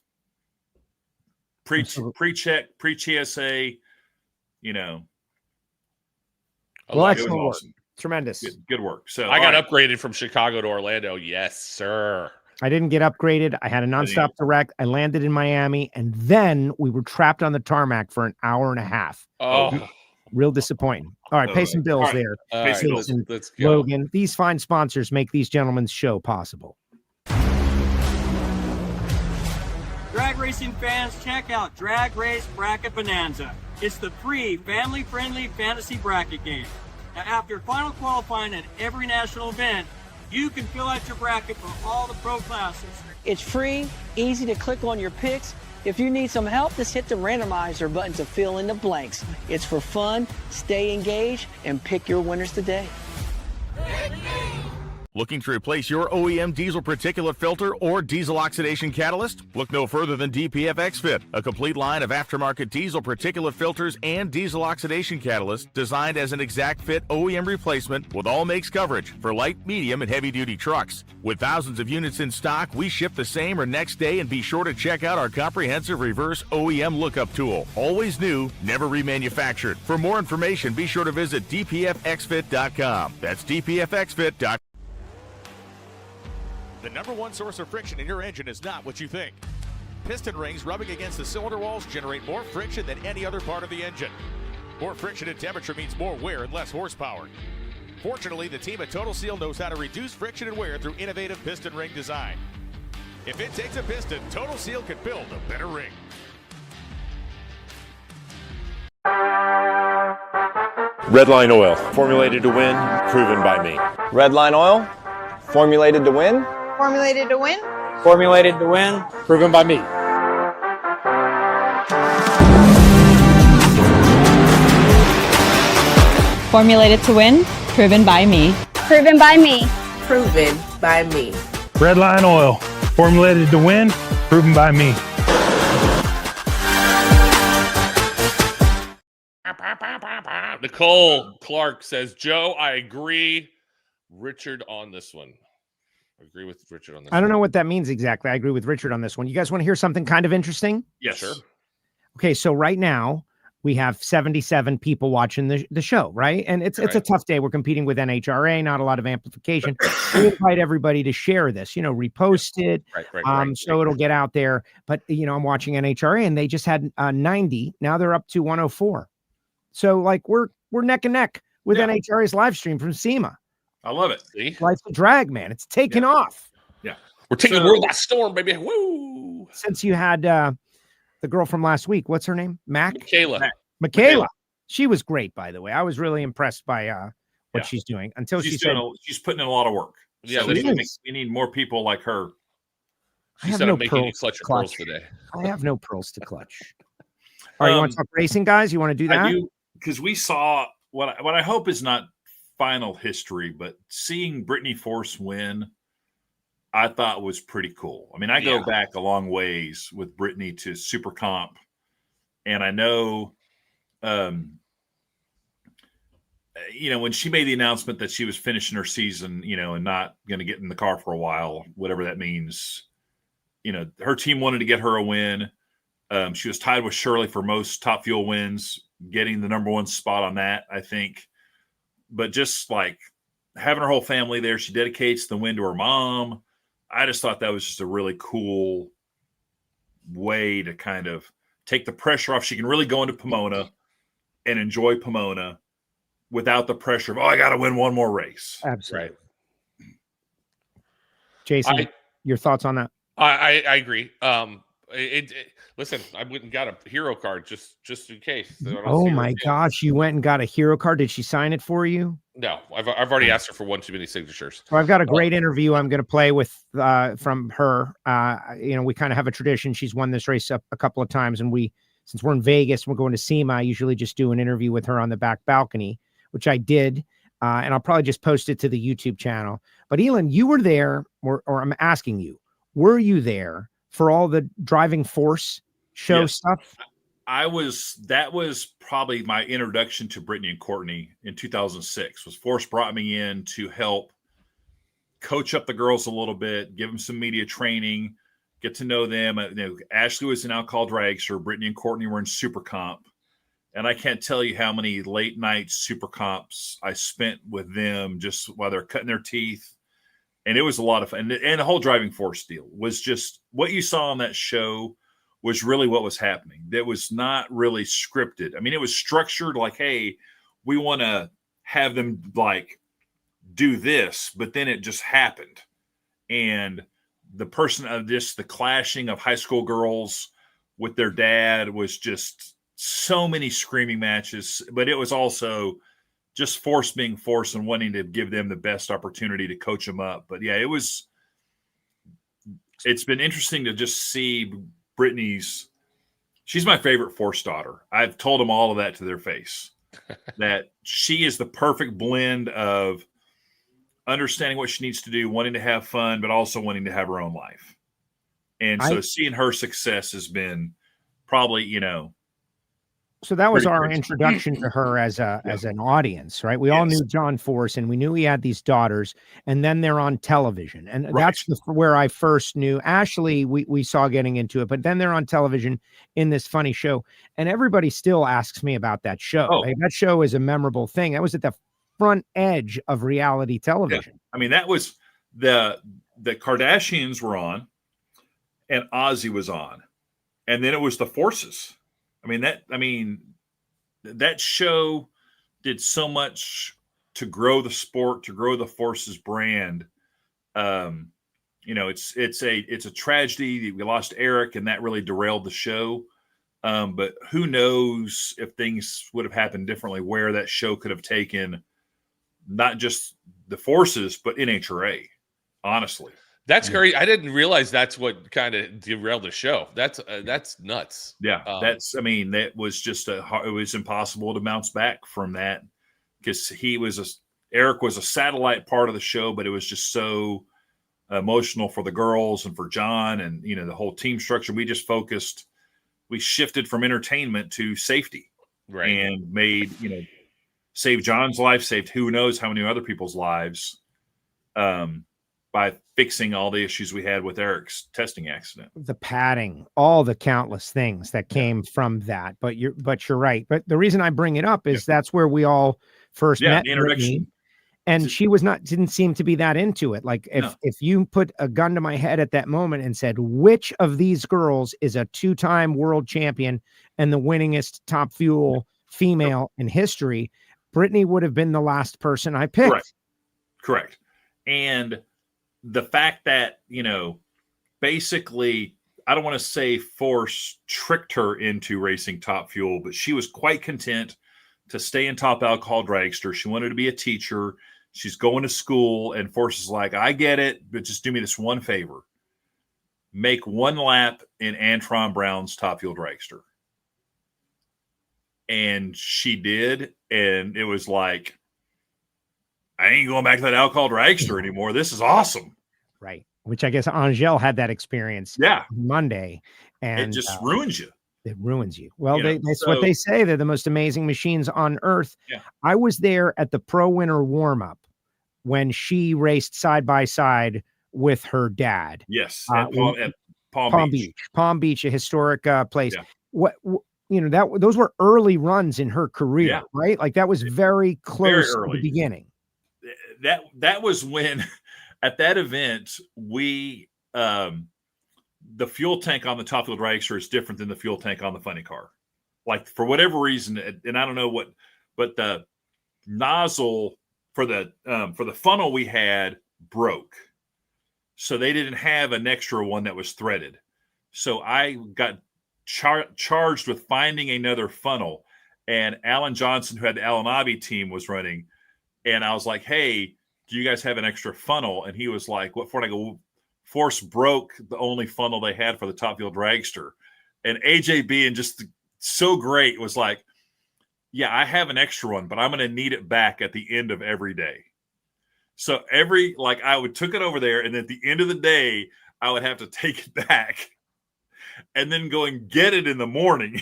pre-check, pre-TSA, Well, excellent work. Tremendous. Good work. So I got upgraded from Chicago to Orlando. Yes, sir. I didn't get upgraded. I had a nonstop direct. I landed in Miami, and then we were trapped on the tarmac for an hour and a half. Oh, real disappointing. All right, pay some bills there. Let's go. Logan, these fine sponsors make these gentlemen's show possible. Drag racing fans, check out Drag Race Bracket Bonanza. It's the free, family-friendly fantasy bracket game. Now, after final qualifying at every national event, you can fill out your bracket for all the pro classes. It's free, easy to click on your picks. If you need some help, just hit the randomizer button to fill in the blanks. It's for fun, stay engaged, and pick your winners today. Looking to replace your OEM diesel particulate filter or diesel oxidation catalyst? Look no further than DPF XFit, a complete line of aftermarket diesel particulate filters and diesel oxidation catalysts designed as an exact fit OEM replacement with all makes coverage for light, medium, and heavy-duty trucks. With thousands of units in stock, we ship the same or next day, and be sure to check out our comprehensive reverse OEM lookup tool. Always new, never remanufactured. For more information, be sure to visit dpfxfit.com. That's dpfxfit.com. The number one source of friction in your engine is not what you think. Piston rings rubbing against the cylinder walls generate more friction than any other part of the engine. More friction and temperature means more wear and less horsepower. Fortunately, the team at Total Seal knows how to reduce friction and wear through innovative piston ring design. If it takes a piston, Total Seal can build a better ring. Redline Oil, formulated to win, proven by me. Redline Oil, formulated to win. Formulated to win? Formulated to win, proven by me. Formulated to win, proven by me. Proven by me. Proven by me. Redline Oil, formulated to win, proven by me. Nicole Clark says, Joe, I agree. Richard on this one. I agree with Richard on this. I don't know what that means exactly. I agree with Richard on this one. You guys want to hear something kind of interesting? Yes. Sure. Okay, so right now we have 77 people watching the show, right? And it's a tough day. We're competing with NHRA, not a lot of amplification. We invite everybody to share this, repost it, so it'll get out there. But I'm watching NHRA, and they just had 90. Now they're up to 104. So like we're neck and neck with NHRA's live stream from SEMA. I love it. See? Life's a drag, man. It's taken off. Yeah. We're taking the world by storm, baby. Woo! Since you had the girl from last week, what's her name? Michaela. She was great, by the way. I was really impressed by what she's doing until she's putting in a lot of work. Yeah, so we need more people like her. She said, I'm making you clutch your pearls today. I have no pearls to clutch. All right, you want to talk racing, guys? You want to do that? I do, because we saw what I hope is not final history, but seeing Brittany Force win, I thought was pretty cool. I mean, I go back a long ways with Brittany to Super Comp, and I know, when she made the announcement that she was finishing her season, and not going to get in the car for a while, whatever that means, her team wanted to get her a win. She was tied with Shirley for most Top Fuel wins, getting the number one spot on that, I think. But just like having her whole family there, she dedicates the win to her mom. I just thought that was just a really cool way to kind of take the pressure off. She can really go into Pomona and enjoy Pomona without the pressure of, I got to win one more race. Absolutely. Right. Jason, your thoughts on that? I agree. Listen, I went and got a hero card just in case. Oh my gosh, you went and got a hero card. Did she sign it for you? No, I've already asked her for one too many signatures. So I've got a great interview I'm going to play with from her. We kind of have a tradition. She's won this race a couple of times, and since we're in Vegas, we're going to SEMA. I usually just do an interview with her on the back balcony, which I did, and I'll probably just post it to the YouTube channel. But Elin, you were there, or I'm asking you, were you there for all the driving force show stuff? That was probably my introduction to Brittany and Courtney in 2006. Was Force brought me in to help coach up the girls a little bit, give them some media training, get to know them. Ashley was an alcohol dragster. Brittany and Courtney were in Super Comp. And I can't tell you how many late night Super Comps I spent with them just while they're cutting their teeth. And it was a lot of fun. And the whole driving force deal was just what you saw on that show was really what was happening. That was not really scripted. I mean, it was structured like, hey, we want to have them like do this, but then it just happened. And the person of this, the clashing of high school girls with their dad was just so many screaming matches, but it was also just Force being Force and wanting to give them the best opportunity to coach them up. But yeah, it's been interesting to just see she's my favorite Force daughter. I've told them all of that to their face, that she is the perfect blend of understanding what she needs to do, wanting to have fun, but also wanting to have her own life. And so seeing her success has been probably, So that was our introduction to her as an audience, right? We all knew John Force, and we knew he had these daughters, and then they're on television. And that's where I first knew Ashley. We saw getting into it, but then they're on television in this funny show. And everybody still asks me about that show. Like, that show is a memorable thing. That was at the front edge of reality television. Yeah. I mean, that was the Kardashians were on, and Ozzy was on, and then it was the Forces. That show did so much to grow the sport, to grow the Forces brand. It's a tragedy. We lost Eric, and that really derailed the show. But who knows if things would have happened differently, where that show could have taken not just the Forces, but NHRA, honestly. That's great. I didn't realize that's what kind of derailed the show. That's nuts. Yeah, that was just it was impossible to bounce back from that, because Eric was a satellite part of the show, but it was just so emotional for the girls and for John and the whole team structure. We shifted from entertainment to safety, right? And made saved John's life, saved who knows how many other people's lives. By fixing all the issues we had with Eric's testing accident. The padding, all the countless things that came from that. But you're right. But the reason I bring it up is that's where we all first met the introduction. And she didn't seem to be that into it. Like if you put a gun to my head at that moment and said, which of these girls is a 2-time world champion and the winningest Top Fuel female in history, Brittany would have been the last person I picked. Correct. And the fact that, basically, I don't want to say Force tricked her into racing Top Fuel, but she was quite content to stay in Top Alcohol Dragster. She wanted to be a teacher. She's going to school, and Force is like, I get it, but just do me this one favor. make one lap in Antron Brown's Top Fuel Dragster. And she did. And it was like, I ain't going back to that alcohol dragster anymore. This is awesome. Right. Which I guess Angel had that experience Monday. And it just ruins you. It ruins you. Well, that's what they say. They're the most amazing machines on earth. Yeah. I was there at the Pro Winter warm-up when she raced side by side with her dad. Yes. At Palm Beach. Palm Beach, a historic place. Yeah. Those were early runs in her career, right? Like that was very close very to the beginning. That was when at that event the fuel tank on the Top Fuel Dragster is different than the fuel tank on the funny car. Like for whatever reason, and I don't know what, but the nozzle for the funnel we had broke. So they didn't have an extra one that was threaded. So I got charged with finding another funnel, and Alan Johnson, who had the Alan Abbey team, was running. And I was like, hey, do you guys have an extra funnel? And he was like, what for? And I go, Force broke the only funnel they had for the Top Fuel Dragster. And AJ being just so great was like, yeah, I have an extra one, but I'm going to need it back at the end of every day. So I would took it over there, and at the end of the day, I would have to take it back and then go and get it in the morning.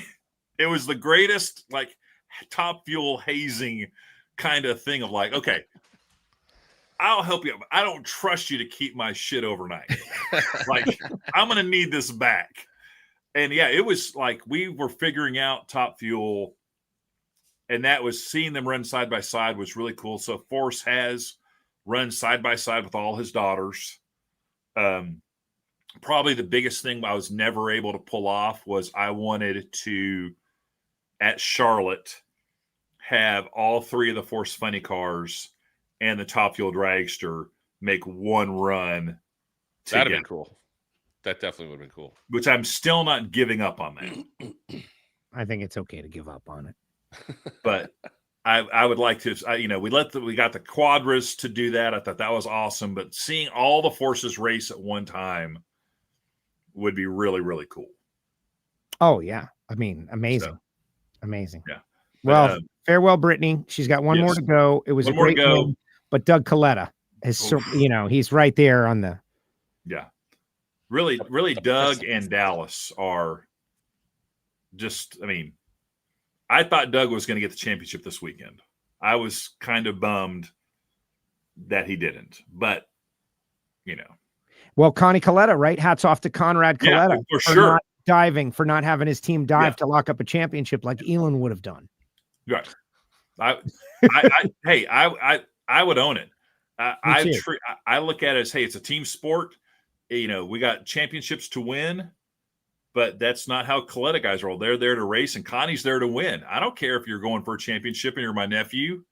It was the greatest, like, Top Fuel hazing kind of thing of like, okay, I'll help you. I don't trust you to keep my shit overnight. Like, I'm going to need this back. And yeah, it was like we were figuring out Top Fuel, and that was seeing them run side by side was really cool. So Force has run side by side with all his daughters. Probably the biggest thing I was never able to pull off was I wanted to, at Charlotte, have all three of the Force funny cars and the Top Fuel Dragster make one run. That'd have been cool. That definitely would have been cool. Which I'm still not giving up on that. I think it's okay to give up on it. But I would like to, we got the Quadras to do that. I thought that was awesome. But seeing all the Forces race at one time would be really, really cool. Oh, yeah. I mean, amazing. So, amazing. Yeah. Well, farewell, Brittany. She's got one more to go. It was a great win, but Doug Coletta is, he's right there on the. Yeah. Really, Doug and Dallas are just, I thought Doug was going to get the championship this weekend. I was kind of bummed that he didn't, but, Well, Connie Coletta, right? Hats off to Conrad Coletta for sure. Not diving, for not having his team dive to lock up a championship like Elon would have done. Right. I would own it. I look at it as, hey, it's a team sport. We got championships to win, but that's not how Coletta guys roll. They're there to race, and Connie's there to win. I don't care if you're going for a championship and you're my nephew.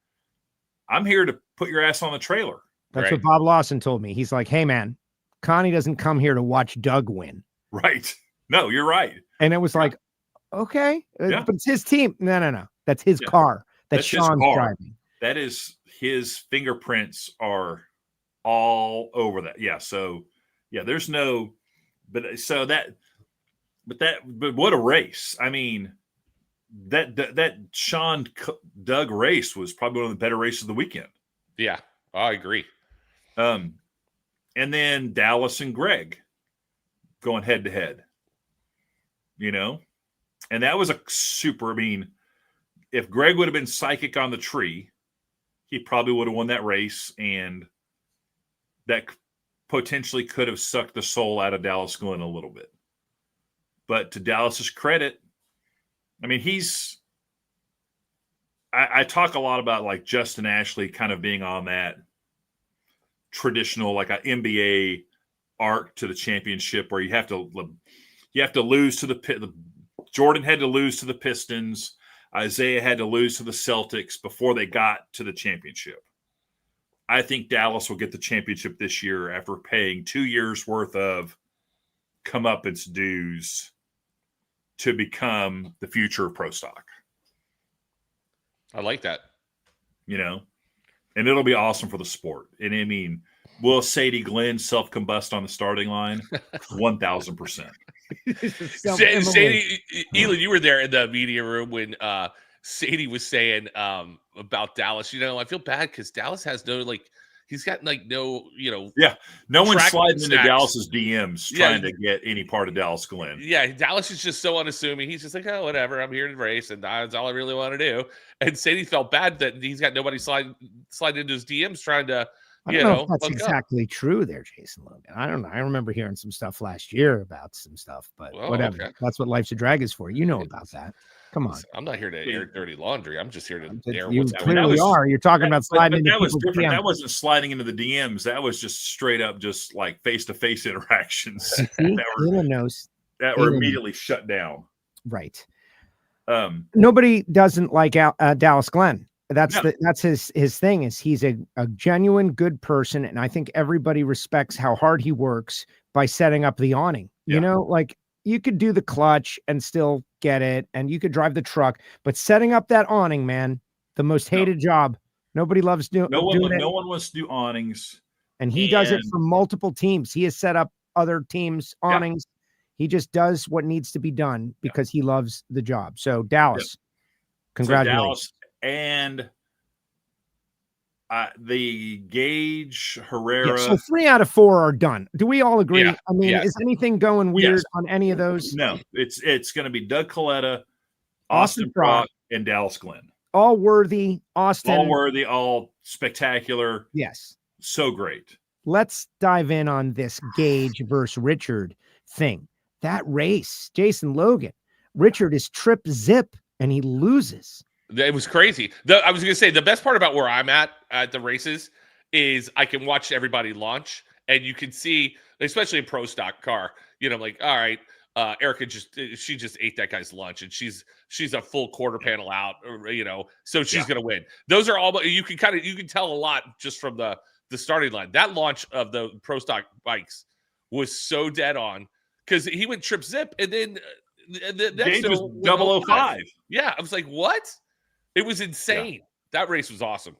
I'm here to put your ass on the trailer. That's what Bob Lawson told me. He's like, hey, man, Connie doesn't come here to watch Doug win. Right. No, you're right. And it was like, okay, but it's his team. No. That's his car. That's Sean's driving. That is his fingerprints are all over that. Yeah. So, there's no, but what a race. That Sean Doug race was probably one of the better races of the weekend. Yeah, I agree. And then Dallas and Greg going head to head, and that was a super, if Greg would have been psychic on the tree, he probably would have won that race, and that potentially could have sucked the soul out of Dallas Glenn a little bit. But to Dallas's credit, I talk a lot about like Justin Ashley kind of being on that traditional, like an NBA arc to the championship where you have to lose to the Jordan had to lose to the Pistons. Isaiah had to lose to the Celtics before they got to the championship. I think Dallas will get the championship this year after paying 2 years worth of comeuppance dues to become the future of pro stock. I like that. And it'll be awesome for the sport. And Will Sadie Glenn self-combust on the starting line? 1,000%. Sadie, Elon, you were there in the media room when Sadie was saying about Dallas. I feel bad because Dallas has no he's got no no one's sliding into snacks. Dallas's DMs trying to get any part of Dallas Glenn. Yeah, Dallas is just so unassuming. He's just like, oh, whatever. I'm here to race, and that's all I really want to do. And Sadie felt bad that he's got nobody slide into his DMs trying to. I don't know if that's exactly true there, Jason Logan. I don't know. I remember hearing some stuff last year about some stuff, but whatever. Okay. That's what Life's a Drag is for. You know about that. Come on. I'm not here to air dirty laundry. I'm just here to air you what's clearly are. You're talking about sliding into that was different. DMs. That wasn't sliding into the DMs. That was just straight up just like face-to-face interactions that were immediately shut down. Right. Nobody doesn't like Dallas Glenn. That's his thing is he's a genuine good person, and I think everybody respects how hard he works by setting up the awning. Like you could do the clutch and still get it, and you could drive the truck, but setting up that awning, man, the most hated job. Nobody loves doing it. No one wants to do awnings, and he does it for multiple teams. He has set up other teams awnings. He just does what needs to be done because he loves the job. So Dallas, congratulations. So Dallas and the Gage Herrera. So 3 out of 4 are done. Do we all agree? I mean, is anything going weird on any of those? No, it's going to be Doug Coletta, Austin Brock, and Dallas Glenn. All worthy. Austin. All worthy. All spectacular. Yes. So great. Let's dive in on this Gage versus Richard thing. That race, Jason Logan. Richard is trip zip and he loses. It was crazy. I was going to say the best part about where I'm at the races is I can watch everybody launch, and you can see, especially a pro stock car. Like, all right, Erica just ate that guy's lunch, and she's a full quarter panel out, so she's going to win. Those are all you can tell a lot just from the starting line. That launch of the pro stock bikes was so dead on because he went trip zip, and then the next was 005. Yeah, I was like, what? It was insane. Yeah. That race was awesome.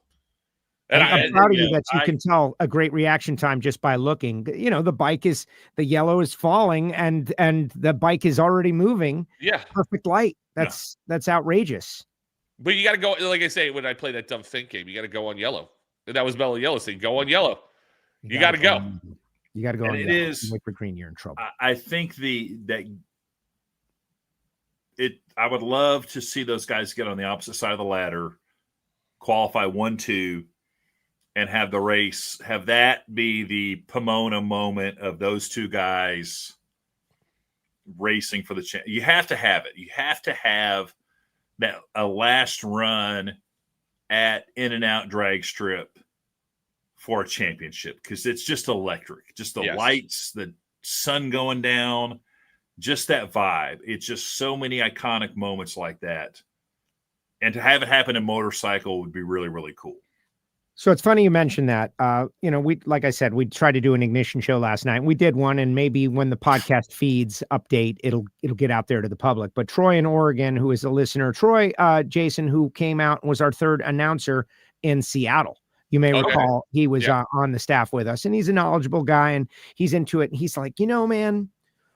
And I'm proud of you that you can tell a great reaction time just by looking. The yellow is falling and the bike is already moving. Yeah. Perfect light. That's outrageous. But you got to go, like I say, when I play that dumb think game, you got to go on yellow. And that was Mellow Yellow saying, go on yellow. You got to go. You got to go on yellow. It is. Wait for green, you're in trouble. I think I would love to see those guys get on the opposite side of the ladder, qualify 1-2, and have the race, have that be the Pomona moment of those two guys racing for the chance. You have to have it. You have to have that a last run at In-N-Out Drag Strip for a championship because it's just electric. Just the lights, the sun going down. Just that vibe. It's just so many iconic moments like that. And to have it happen in motorcycle would be really, really cool. So it's funny you mentioned that. Like I said, we tried to do an ignition show last night. We did one, and maybe when the podcast feeds update, it'll get out there to the public. But Troy in Oregon, who is a listener, Jason, who came out and was our third announcer in Seattle. You may recall he was on the staff with us, and he's a knowledgeable guy, and he's into it. And he's like, man,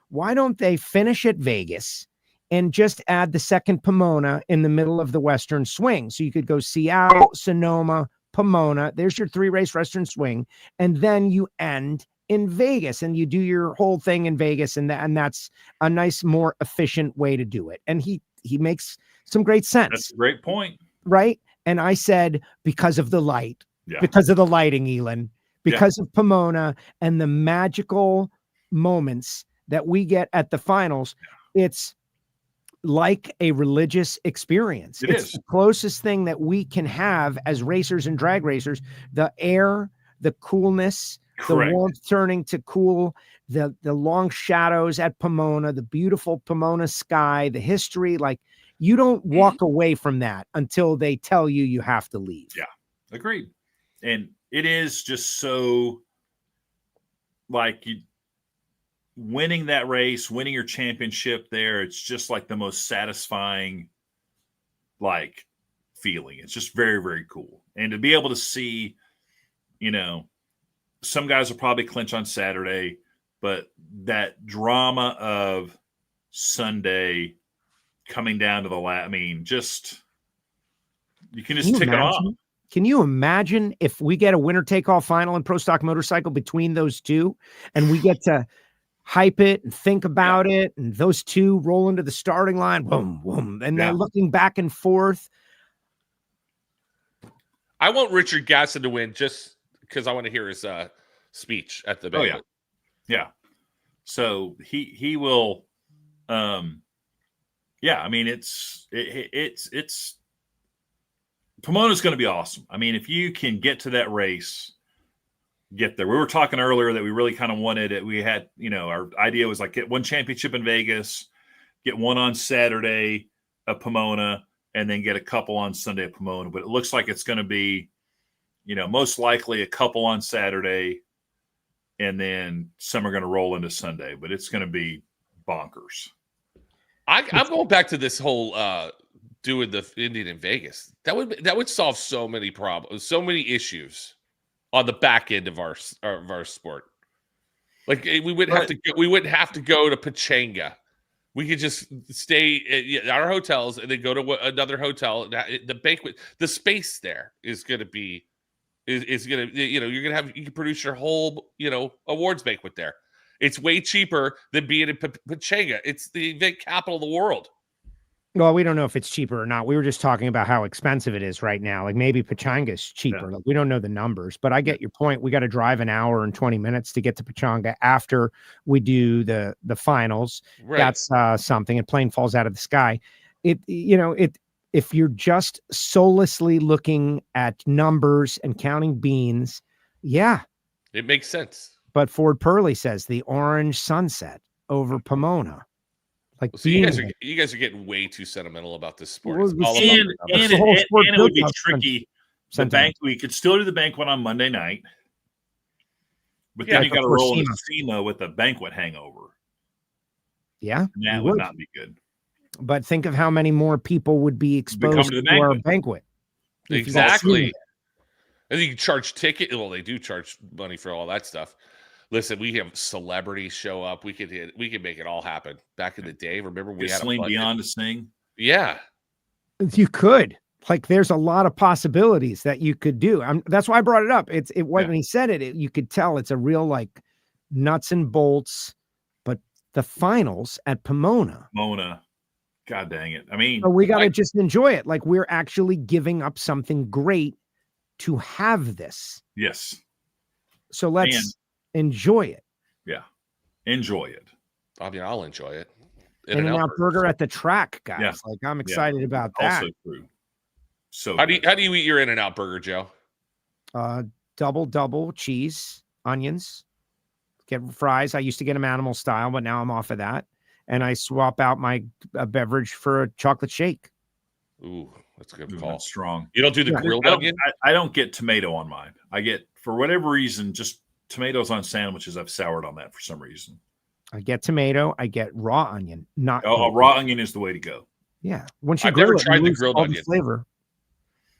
why don't they finish at Vegas and just add the second Pomona in the middle of the Western swing? So you could go Seattle, Sonoma, Pomona. There's your 3-race Western swing. And then you end in Vegas and you do your whole thing in Vegas. And that's a nice, more efficient way to do it. And he makes some great sense. That's a great point. Right. And I said, because of the light, because of the lighting, Elon, because of Pomona and the magical moments that we get at the finals, it's like a religious experience. It's the closest thing that we can have as racers and drag racers. The air, the coolness, the warmth turning to cool, the long shadows at Pomona, the beautiful Pomona sky, the history. Like, you don't walk away from that until they tell you have to leave. Yeah, agreed. And it is just so like winning that race, winning your championship there, it's just like the most satisfying feeling. It's just very, very cool. And to be able to see, some guys will probably clinch on Saturday, but that drama of Sunday coming down to the last, I mean, just you can just tick it off. Can you imagine if we get a winner take all final in Pro Stock Motorcycle between those two, and we get to hype it and think about it, and those two roll into the starting line, boom, boom, and they're looking back and forth. I want Richard Gasson to win just because I want to hear his speech at the banquet. Oh yeah. So he will. I mean, it's Pomona's going to be awesome. I mean, if you can get to that race, get there. We were talking earlier that we really kind of wanted it. We had, our idea was like get one championship in Vegas, get one on Saturday at Pomona, and then get a couple on Sunday at Pomona. But it looks like it's going to be, most likely a couple on Saturday, and then some are going to roll into Sunday. But it's going to be bonkers. I'm going back to this whole doing the Indian in Vegas. That would solve so many problems, so many issues on the back end of our sport. Like we wouldn't have to go to Pachanga. We could just stay at our hotels and then go to another hotel. The banquet, the space there is going to be is going to, you're going to you can produce your whole awards banquet there. It's way cheaper than being in Pachanga. It's the event capital of the world. Well, we don't know if it's cheaper or not. We were just talking about how expensive it is right now. Like maybe Pachanga's cheaper. Like we don't know the numbers, but I get your point. We got to drive an hour and 20 minutes to get to Pachanga after we do the finals. Right. That's something. A plane falls out of the sky. If you're just soullessly looking at numbers and counting beans, it makes sense. But Ford Purley says the orange sunset over Pomona. So you guys are getting way too sentimental about this sport. And it would be tricky. The bank, we could still do the banquet on Monday night, but then you got to roll into SEMA with a banquet hangover. Yeah, and that would not be good. But think of how many more people would be exposed to our banquet. Exactly. And you can charge ticket. Well, they do charge money for all that stuff. Listen, we have celebrities show up. We could make it all happen. Back in the day, remember we had Celine Dion to sing. Yeah, you could. Like, there's a lot of possibilities that you could do. That's why I brought it up. When he said it, you could tell it's a real like nuts and bolts. But the finals at Pomona, God dang it! I mean, so we got to just enjoy it. Like we're actually giving up something great to have this. Yes. So let's enjoy it. Yeah. Enjoy it. I mean, I'll enjoy it. In-N-Out Burger at the track, guys. Yeah. Like I'm excited about that. Also true. So how do you eat your In-N-Out Burger, Joe? Double cheese, onions, get fries. I used to get them animal style, but now I'm off of that. And I swap out my beverage for a chocolate shake. Ooh, that's a good call. That's strong. You don't do the grilled onion? I don't get tomato on mine. I get, for whatever reason, just tomatoes on sandwiches. I've soured on that for some reason. I get tomato. I get raw onion. Not raw onion is the way to go. Yeah. Once you I've never tried the grilled onion flavor.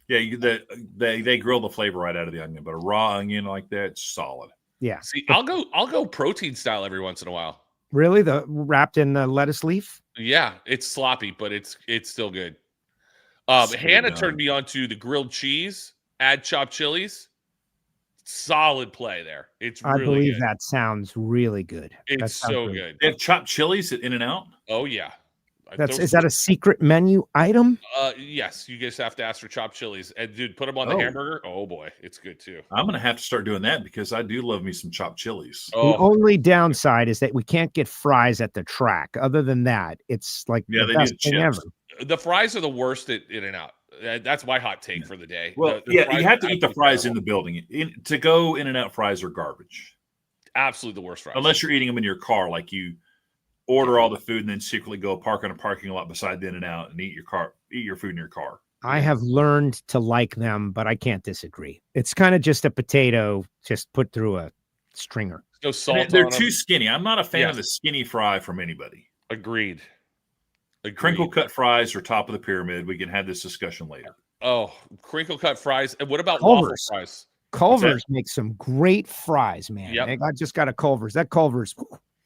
Yeah, they grill the flavor right out of the onion, but a raw onion like that, it's solid. Yeah. See, I'll go protein style every once in a while. Really? The wrapped in the lettuce leaf? Yeah, it's sloppy, but it's still good. Hannah turned me on to the grilled cheese, add chopped chilies. Solid play there. It's really I believe good. That sounds really good. It's so good. They have chopped chilies at In-N-Out? Oh, yeah. Is that a secret menu item? Yes, you just have to ask for chopped chilies. And dude, put them on the hamburger. Oh boy, it's good too. I'm gonna have to start doing that because I do love me some chopped chilies. The only downside is that we can't get fries at the track. Other than that, it's like the best thing ever. The fries are the worst at In-N-Out. That's my hot take for the day. Well, you have to eat the fries in the building. To go In-N-Out fries are garbage. Absolutely the worst fries. Unless you're eating them in your car, like you order all the food and then secretly go park in a parking lot beside the In-N-Out and eat your food in your car. I have learned to like them, but I can't disagree. It's kind of just a potato just put through a stringer. No salt. They're too skinny. I'm not a fan of the skinny fry from anybody. Agreed. Crinkle cut fries are top of the pyramid. We can have this discussion later. Oh, crinkle cut fries. And what about waffle fries? Culver's makes some great fries, man. Yep. I just got a Culver's. That Culver's,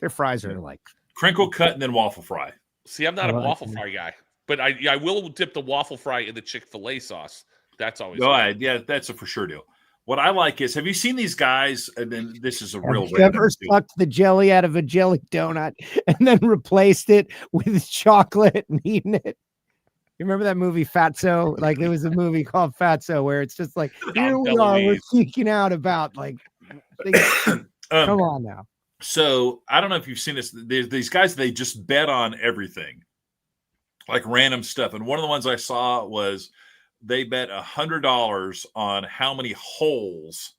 their fries are like crinkle cut and then waffle fry. See, I'm not a waffle fry guy, but I will dip the waffle fry in the Chick-fil-A sauce. That's always yeah, that's a for sure deal. What I like is, have you seen these guys? And then this is a real. Have you ever sucked the jelly out of a jelly donut and then replaced it with chocolate and eaten it? You remember that movie Fatso? Like there was a movie called Fatso where it's just like, here we are, we're geeking out about like, come on now. So I don't know if you've seen this. There's these guys, they just bet on everything, like random stuff. And one of the ones I saw was they bet $100 on how many holes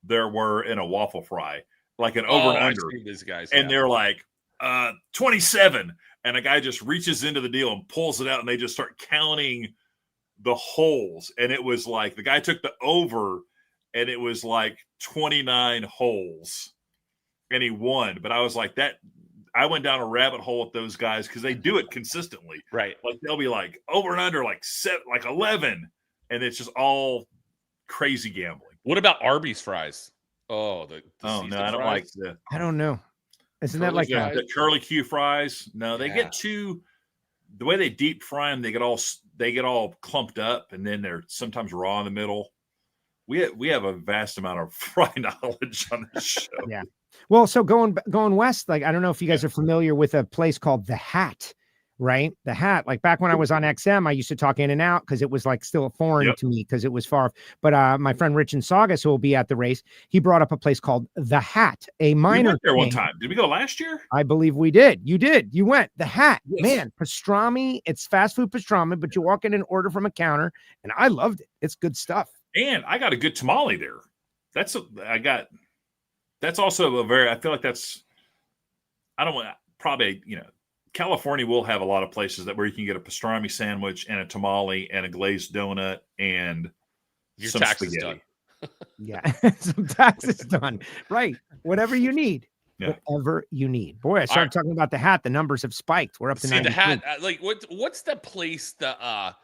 there were in a waffle fry, like an over and under. These guys, and they're like 27. And a guy just reaches into the deal and pulls it out, and they just start counting the holes. And it was like the guy took the over, and it was like 29 holes, and he won. But I was like, that. I went down a rabbit hole with those guys because they do it consistently. Right. Like they'll be like over and under like 11, and it's just all crazy gambling. What about Arby's fries? Oh, no, I don't like the. I don't know. Isn't that like the curly Q fries? No, they get too. The way they deep fry them, they get all clumped up, and then they're sometimes raw in the middle. We have a vast amount of fry knowledge on this show. Yeah. Well, so going west, like I don't know if you guys are familiar with a place called The Hat, right? The Hat. Like back when I was on XM, I used to talk in and out because it was like still foreign to me because it was far. But my friend Rich and Saugus, who will be at the race, he brought up a place called The Hat, a minor. We went there one time. Did we go last year? I believe we did. You did. You went. The Hat, man, pastrami. It's fast food pastrami, but you walk in and order from a counter, and I loved it. It's good stuff. And I got a good tamale there. That's also a very. I feel like that's. I don't want probably California will have a lot of places where you can get a pastrami sandwich and a tamale and a glazed donut and your some taxes spaghetti. done. Yeah, some taxes done. Right, whatever you need. Yeah. Whatever you need. Boy, I started talking about The Hat. The numbers have spiked. We're up to 93. The Hat. Like what's the place? God,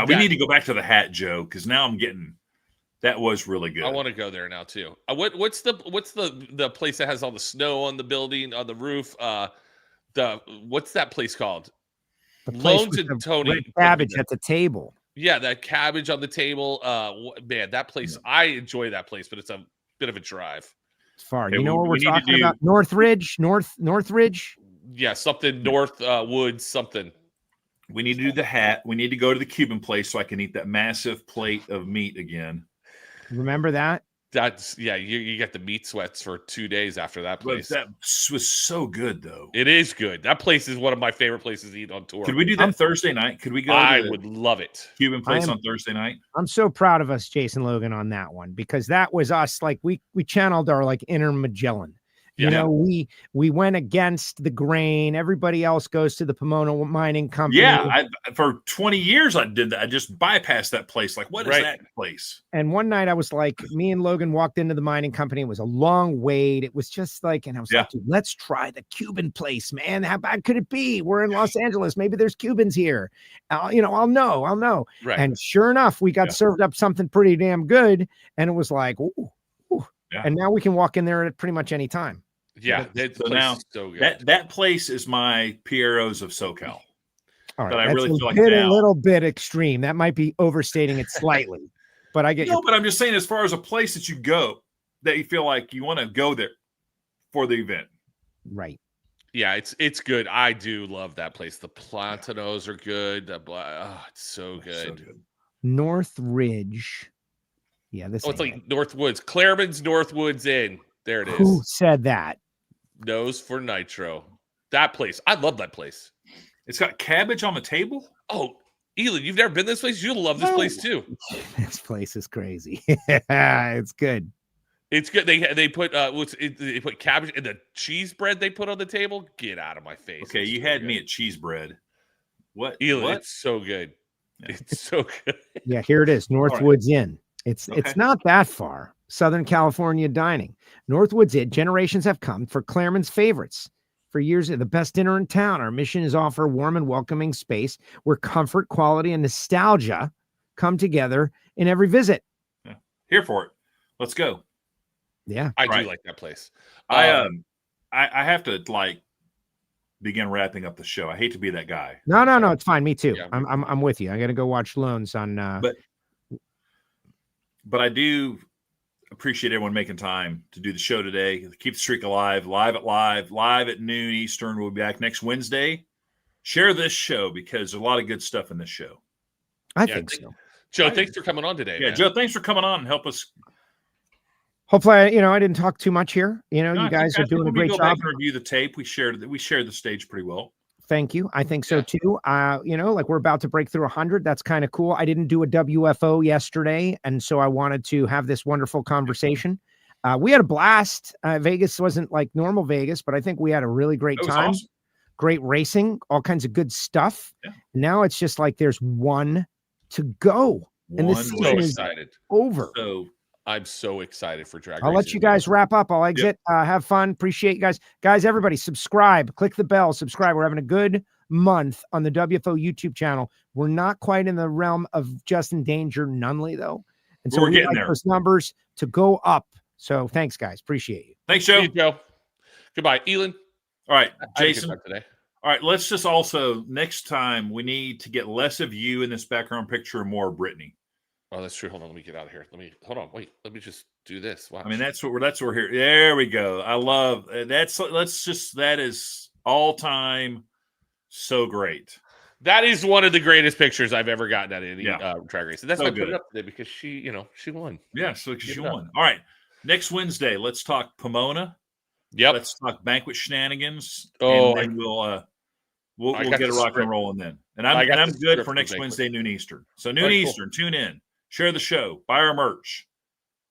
we need to go back to The Hat, Joe, because now I'm getting. That was really good. I want to go there now too. What's the place that has all the snow on the building on the roof? What's that place called? The place Loans and Tony cabbage at the table. Yeah, that cabbage on the table. Man, that place. I enjoy that place, but it's a bit of a drive. It's far. You know what we're talking about? Northridge. Yeah, something North Woods something. We need to do The Hat. We need to go to the Cuban place so I can eat that massive plate of meat again. Remember that? That's you get the meat sweats for 2 days after that place. But that was so good, though. It is good. That place is one of my favorite places to eat on tour. Could we do that Thursday night? Could we go? I would love it. Cuban place on Thursday night. I'm so proud of us, Jason Logan, on that one because that was us. Like we channeled our like inner Magellan. You know, we went against the grain. Everybody else goes to the Pomona Mining Company. Yeah, for 20 years I did that. I just bypassed that place. Like, what is that place? And one night I was like, me and Logan walked into the mining company. It was a long wait. It was just like, and I was like, dude, let's try the Cuban place, man. How bad could it be? We're in Los Angeles. Maybe there's Cubans here. I'll know. Right. And sure enough, we got served up something pretty damn good. And it was like, ooh. Yeah. And now we can walk in there at pretty much any time. Yeah, so now so good. That place is my Piero's of SoCal. All right, but I really feel like a little bit extreme. That might be overstating it slightly, but I get you. But I'm just saying, as far as a place that you go that you feel like you want to go there for the event, right? Yeah, it's good. I do love that place. The Plantanos are good. It's so good. So good. Northridge. Yeah, this. It's like Northwoods. Claremon's Northwoods Inn. There it is. Who said that? Nose for Nitro. That place. I love that place. It's got cabbage on the table. Oh, Elon, you've never been this place? You'll love this place too. This place is crazy. It's good. It's good. They put they put cabbage in the cheese bread they put on the table. Get out of my face. Okay, you had me at cheese bread. What? Elon, it's so good. Yeah. It's so good. Yeah, here it is. Northwoods Inn. It's not that far. Southern California dining. Northwoods Inn. Generations have come for Claremon's favorites. For years, the best dinner in town. Our mission is offer a warm and welcoming space where comfort, quality, and nostalgia come together in every visit. Yeah. Here for it. Let's go. Yeah, I do like that place. I have to begin wrapping up the show. I hate to be that guy. No, it's fine. Me too. Yeah. I'm with you. I got to go watch Loans on. But I do appreciate everyone making time to do the show today. Keep the streak alive. Live at noon Eastern. We'll be back next Wednesday. Share this show because there's a lot of good stuff in this show. I think so. Joe, thanks for coming on today. Yeah, man. Joe, thanks for coming on and help us. Hopefully, I didn't talk too much here. You guys are doing a great job. Review the tape. We shared the stage pretty well. Thank you. I think so too. We're about to break through 100. That's kind of cool. I didn't do a WFO yesterday, and so I wanted to have this wonderful conversation. We had a blast. Vegas wasn't like normal Vegas, but I think we had a really great time. Awesome. Great racing, all kinds of good stuff. Yeah. Now it's just like there's one to go, and the season is over. So I'm so excited for drag. I'll let you guys wrap up. I'll exit. Have fun. Appreciate you guys. Everybody, subscribe. Click the bell. Subscribe. We're having a good month on the WFO YouTube channel. We're not quite in the realm of Justin Danger Nunley though, and so we're getting there. Those numbers to go up. So thanks, guys. Appreciate you. Thanks, Joe. See you, Joe. Goodbye, Elon. All right, Jason. Today. All right, let's just also next time we need to get less of you in this background picture and more of Brittany. Oh, that's true. Hold on, let me get out of here. Hold on. Wait, let me just do this. Watch. I mean, that's what we're here. There we go. I love that is all time so great. That is one of the greatest pictures I've ever gotten at any drag race. And that's so why I put it up today because she won. Yeah, so she won. All right. Next Wednesday, let's talk Pomona. Yep. Let's talk banquet shenanigans. Oh, and then we'll get a rock and rolling then. And I'm good for next Wednesday, noon Eastern. So noon Eastern, tune in, share the show, buy our merch.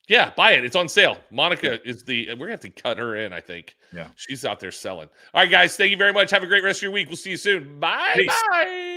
Yeah, buy it. It's on sale. Monica is we're gonna have to cut her in, I think. Yeah. She's out there selling. All right, guys. Thank you very much. Have a great rest of your week. We'll see you soon. Bye. Peace. Bye.